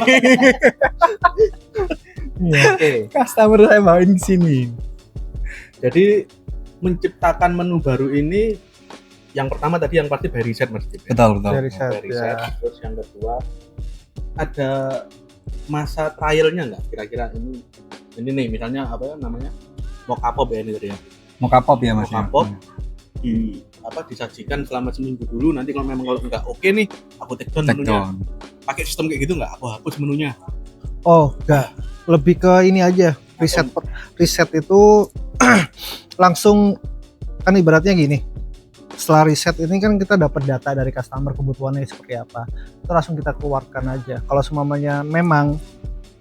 Oke. Customer saya bawain ke sini. Jadi menciptakan menu baru ini yang pertama tadi yang pasti by riset Mas Encep. Betul. Dari By set riset. ya. Terus yang kedua ada masa trialnya nggak kira-kira ini nih misalnya apa namanya mocha pop ya ini tadi ya. Mocha pop ya Mas. Mocha pop. Disajikan selama seminggu dulu, nanti kalau memang kalau nggak oke nih aku take down Take menunya. down. Pakai sistem kayak gitu nggak, aku hapus menunya. Oh, enggak. Lebih ke ini aja. Riset itu langsung kan ibaratnya gini. Setelah riset ini kan kita dapat data dari customer kebutuhannya seperti apa. Itu langsung kita keluarkan aja. Kalau semuanya memang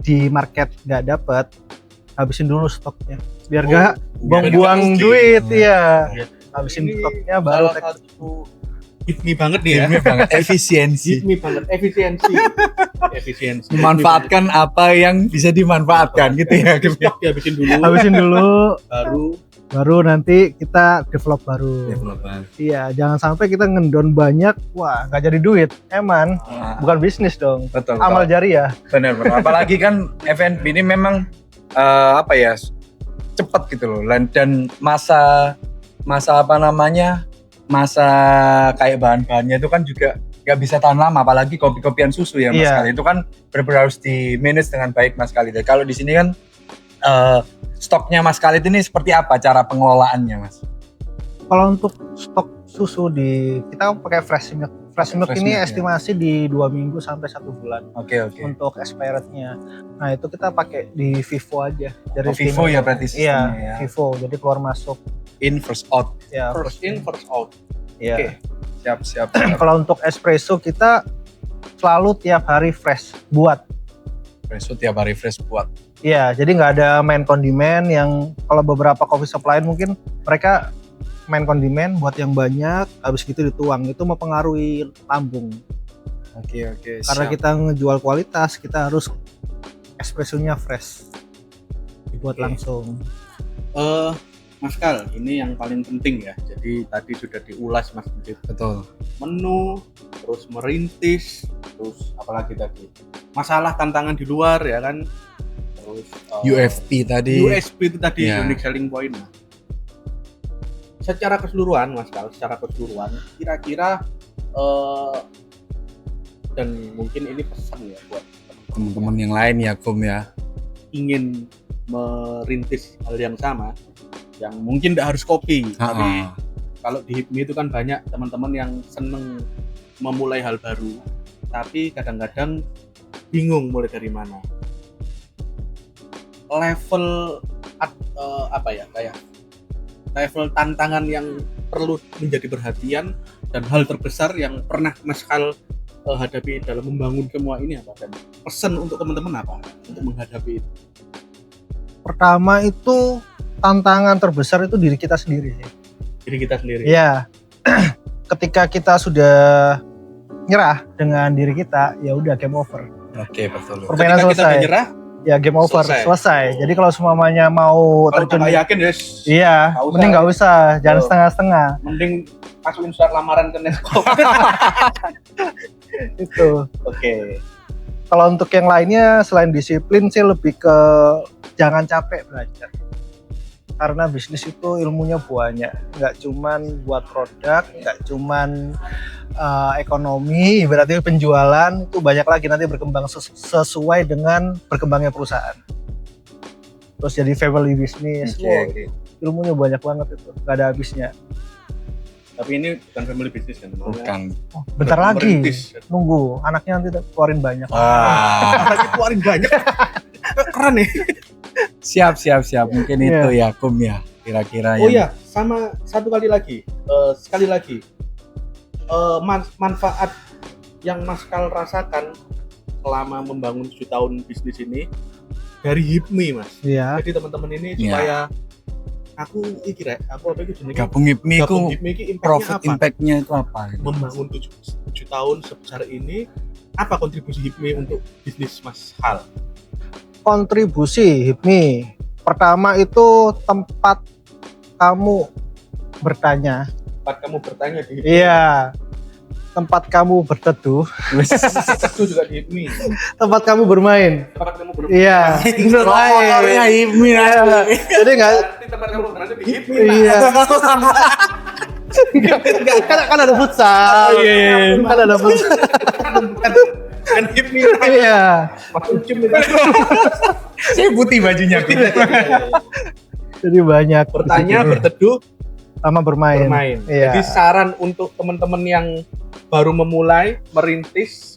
di market nggak dapat, habisin dulu stoknya. Biar nggak buang-buang duit ya. Habisin Ini stoknya baru salah satu hit me banget nih ya. Ini banget efisiensi. Hit me banget, efisiensi. Efisiensi. Memanfaatkan apa yang bisa dimanfaatkan gitu ya. Stok dihabisin dulu, habisin dulu baru nanti kita develop baru. Developer. Iya, jangan sampai kita ngendon banyak, wah nggak jadi duit. Eman, bukan bisnis dong. Betul. Amal jariah. Benar. Apalagi kan F&B ini memang apa ya cepat gitu loh. Dan masa apa namanya masa kayak bahan-bahannya itu kan juga nggak bisa tahan lama, apalagi kopi-kopian susu ya Mas Iya. Khalid. Itu kan benar-benar harus di manage dengan baik Mas Khalid. Dan kalau di sini kan stoknya Mas Khalid ini seperti apa cara pengelolaannya Mas? Kalau untuk stok susu kita pakai fresh milk. Fresh milk Fresh ini milk, ya. estimasi di 2 minggu sampai 1 bulan Oke. untuk expirednya. Nah itu kita pakai di Vivo aja. Dari Vivo ya berarti Iya, sistemnya ya. Vivo. Jadi keluar masuk. In first out. Ya, First in, first out. Iya. Oke. Siap. Kalau untuk espresso kita selalu tiap hari fresh buat. Espresso tiap hari fresh buat. Iya, jadi nggak ada main kondimen yang kalau beberapa coffee shop lain mungkin mereka main kondimen buat yang banyak, habis gitu dituang, itu mempengaruhi lambung. Oke. Karena kita ngejual kualitas, kita harus espressonya fresh, dibuat Oke. langsung. Mas Kal, ini yang paling penting ya. Jadi tadi sudah diulas Mas Najib. Betul. Menu, terus merintis, terus apalagi tadi masalah tantangan di luar ya kan. Terus UFP tadi. USP itu tadi Ya. unique selling point. Secara keseluruhan Mas Kal, secara keseluruhan kira-kira dan mungkin ini pesan ya buat Teman-teman yang lain ya Kum ya. ingin merintis hal yang sama, yang mungkin tidak harus kopi, tapi kalau di HIPMI itu kan banyak teman-teman yang seneng memulai hal baru, tapi kadang-kadang bingung mulai dari mana. Level kayak level tantangan yang perlu menjadi perhatian dan hal terbesar yang pernah Mas Kal hadapi dalam membangun semua ini apa, dan pesan untuk teman-teman apa untuk menghadapi itu? Pertama itu tantangan terbesar itu diri kita sendiri sih. Diri kita sendiri. Iya. Ketika kita sudah nyerah dengan diri kita, ya udah game over. Oke, betul. Permainan Ketika kita selesai. udah nyerah, Ya game over, Selesai. selesai. Oh. Jadi kalau semuanya mau kalau terjun, nggak yakin guys, iya, Nggak usah. mending nggak usah, jangan Betul. setengah-setengah. mending masukin surat lamaran ke Nesco. Itu. Oke. Kalau untuk yang lainnya selain disiplin sih lebih ke jangan capek belajar. Karena bisnis itu ilmunya banyak, nggak cuman buat produk, nggak cuman ekonomi, berarti penjualan itu banyak lagi nanti berkembang sesuai dengan berkembangnya perusahaan. Terus jadi family business, Oke. ilmunya banyak banget itu, nggak ada habisnya. Tapi ini bukan family business kan? Bukan. Bentar lagi, Merintis. nunggu anaknya nanti keluarin banyak. Lagi keluarin banyak. Keren nih. Siap. Mungkin Iya. itu ya Kum ya. Kira-kira Oh yang ya, sama satu kali lagi. Sekali lagi. Manfaat yang Mas Kal rasakan selama membangun 7 tahun bisnis ini dari HIPMI Mas. Iya. Jadi teman-teman ini Iya. supaya aku apa itu jenenge? gabung HIPMI itu Gabung HIPMI ini profit apa? impact-nya itu apa? Membangun 7 tahun sebesar ini, apa kontribusi HIPMI untuk bisnis Mas Hal? Kontribusi HIPMI pertama itu tempat kamu bertanya. Tempat kamu bertanya di HIPMI. Iya. Tempat kamu berteduh, Itu juga di HIPMI. tempat kamu bermain. Tempat kamu bermain. Iya. Motornya HIPMI Jadi enggak Berarti tempat kamu bermain di HIPMI. iya. kan ada futsal. Iya. Kan ada futsal. Dan HIPMI. Iya. Mas Ucim itu. Saya putih bajunya. Jadi banyak Bertanya, berteduh, sama bermain. bermain. Iya. Jadi saran untuk teman-teman yang baru memulai, merintis,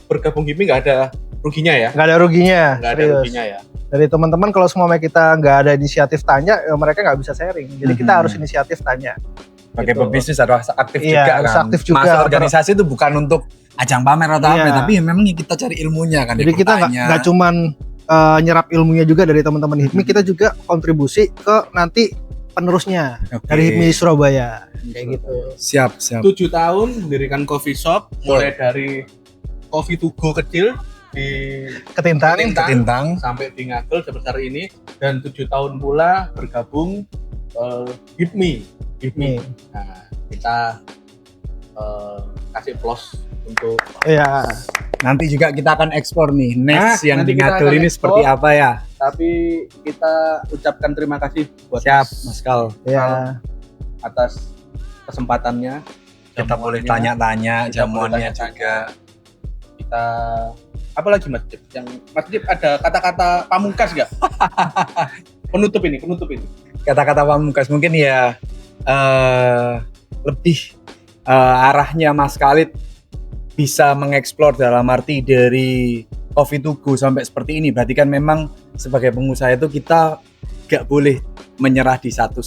bergabung HIPMI nggak ada ruginya ya? Nggak ada ruginya. Nggak ada serius. ruginya ya? Dari teman-teman kalau semua kita nggak ada inisiatif tanya, ya mereka nggak bisa sharing. Jadi kita harus inisiatif tanya. Sebagai Gitu. pebisnis harus aktif Iya, juga harus kan. aktif juga. Masuk organisasi itu bukan untuk ajang pamer atau Iya. apa, tapi ya memang kita cari ilmunya kan. Jadi kita bertanya. nggak cuman nyerap ilmunya juga dari teman-teman HIPMI, kita juga kontribusi ke nanti penerusnya Oke. dari HIPMI Surabaya kayak gitu. Siap. 7 tahun mendirikan coffee shop, mulai dari coffee to go kecil di Ketintang. Ketintang. sampai di Ngagel sebesar ini, dan 7 tahun pula bergabung HIPMI. Nah, kita kasih plus untuk Iya. Nanti juga kita akan ekspor nih next yang nanti di kita Ngagel akan ini ekspor. seperti apa ya? tapi kita ucapkan terima kasih buat Siap, Mas Mas Kal. Ya. atas kesempatannya. Kita boleh jamuannya. tanya-tanya Kita boleh jamuannya tanya-tanya. juga. Kita apa lagi Mas Dip? Yang Mas Dip ada kata-kata pamungkas nggak? penutup ini. Kata-kata pamungkas mungkin ya lebih arahnya Mas Khalid bisa mengeksplor dalam arti dari coffee to go sampai seperti ini. Berarti kan memang sebagai pengusaha itu kita gak boleh menyerah di satu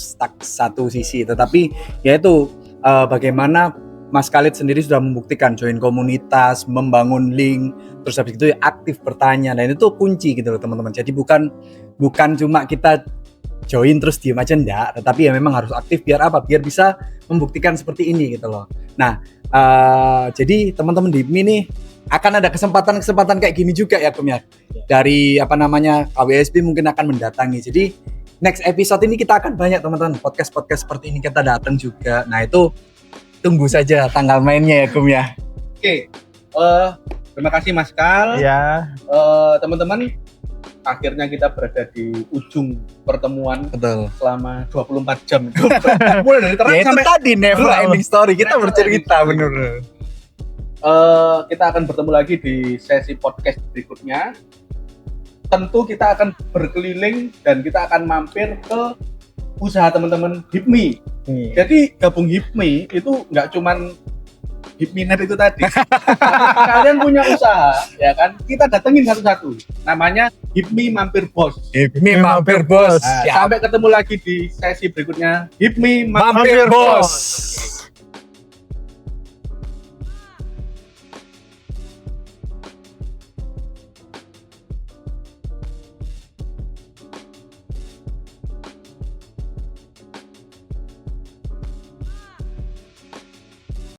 sisi, tetapi yaitu bagaimana Mas Khalid sendiri sudah membuktikan join komunitas, membangun link, terus habis itu aktif bertanya, dan itu kunci gitu loh teman-teman. Jadi bukan cuma kita join terus diem aja enggak, tetapi ya memang harus aktif biar apa? Biar bisa membuktikan seperti ini gitu loh. Nah, jadi teman-teman di HIPMI nih akan ada kesempatan kayak gini juga ya Kum ya. Dari KWSB mungkin akan mendatangi. Jadi next episode ini kita akan banyak teman-teman podcast seperti ini kita datang juga. Nah, itu tunggu saja tanggal mainnya ya Kum ya. Oke. Terima kasih Mas Kal. Ya, Teman-teman, akhirnya kita berada di ujung pertemuan Betul. selama 24 jam. Mulai dari terang Ya itu sampai tadi never ending story, kita Never bercerita ending story. bener. Kita akan bertemu lagi di sesi podcast berikutnya. Tentu kita akan berkeliling dan kita akan mampir ke usaha teman-teman HIPMI. Jadi gabung HIPMI itu nggak cuman HIPMI.net itu tadi. Kalian punya usaha, ya kan? Kita datengin satu-satu. Namanya HIPMI Mampir Bos. HIPMI mampir bos. Nah, sampai ketemu lagi di sesi berikutnya. HIPMI Mampir bos.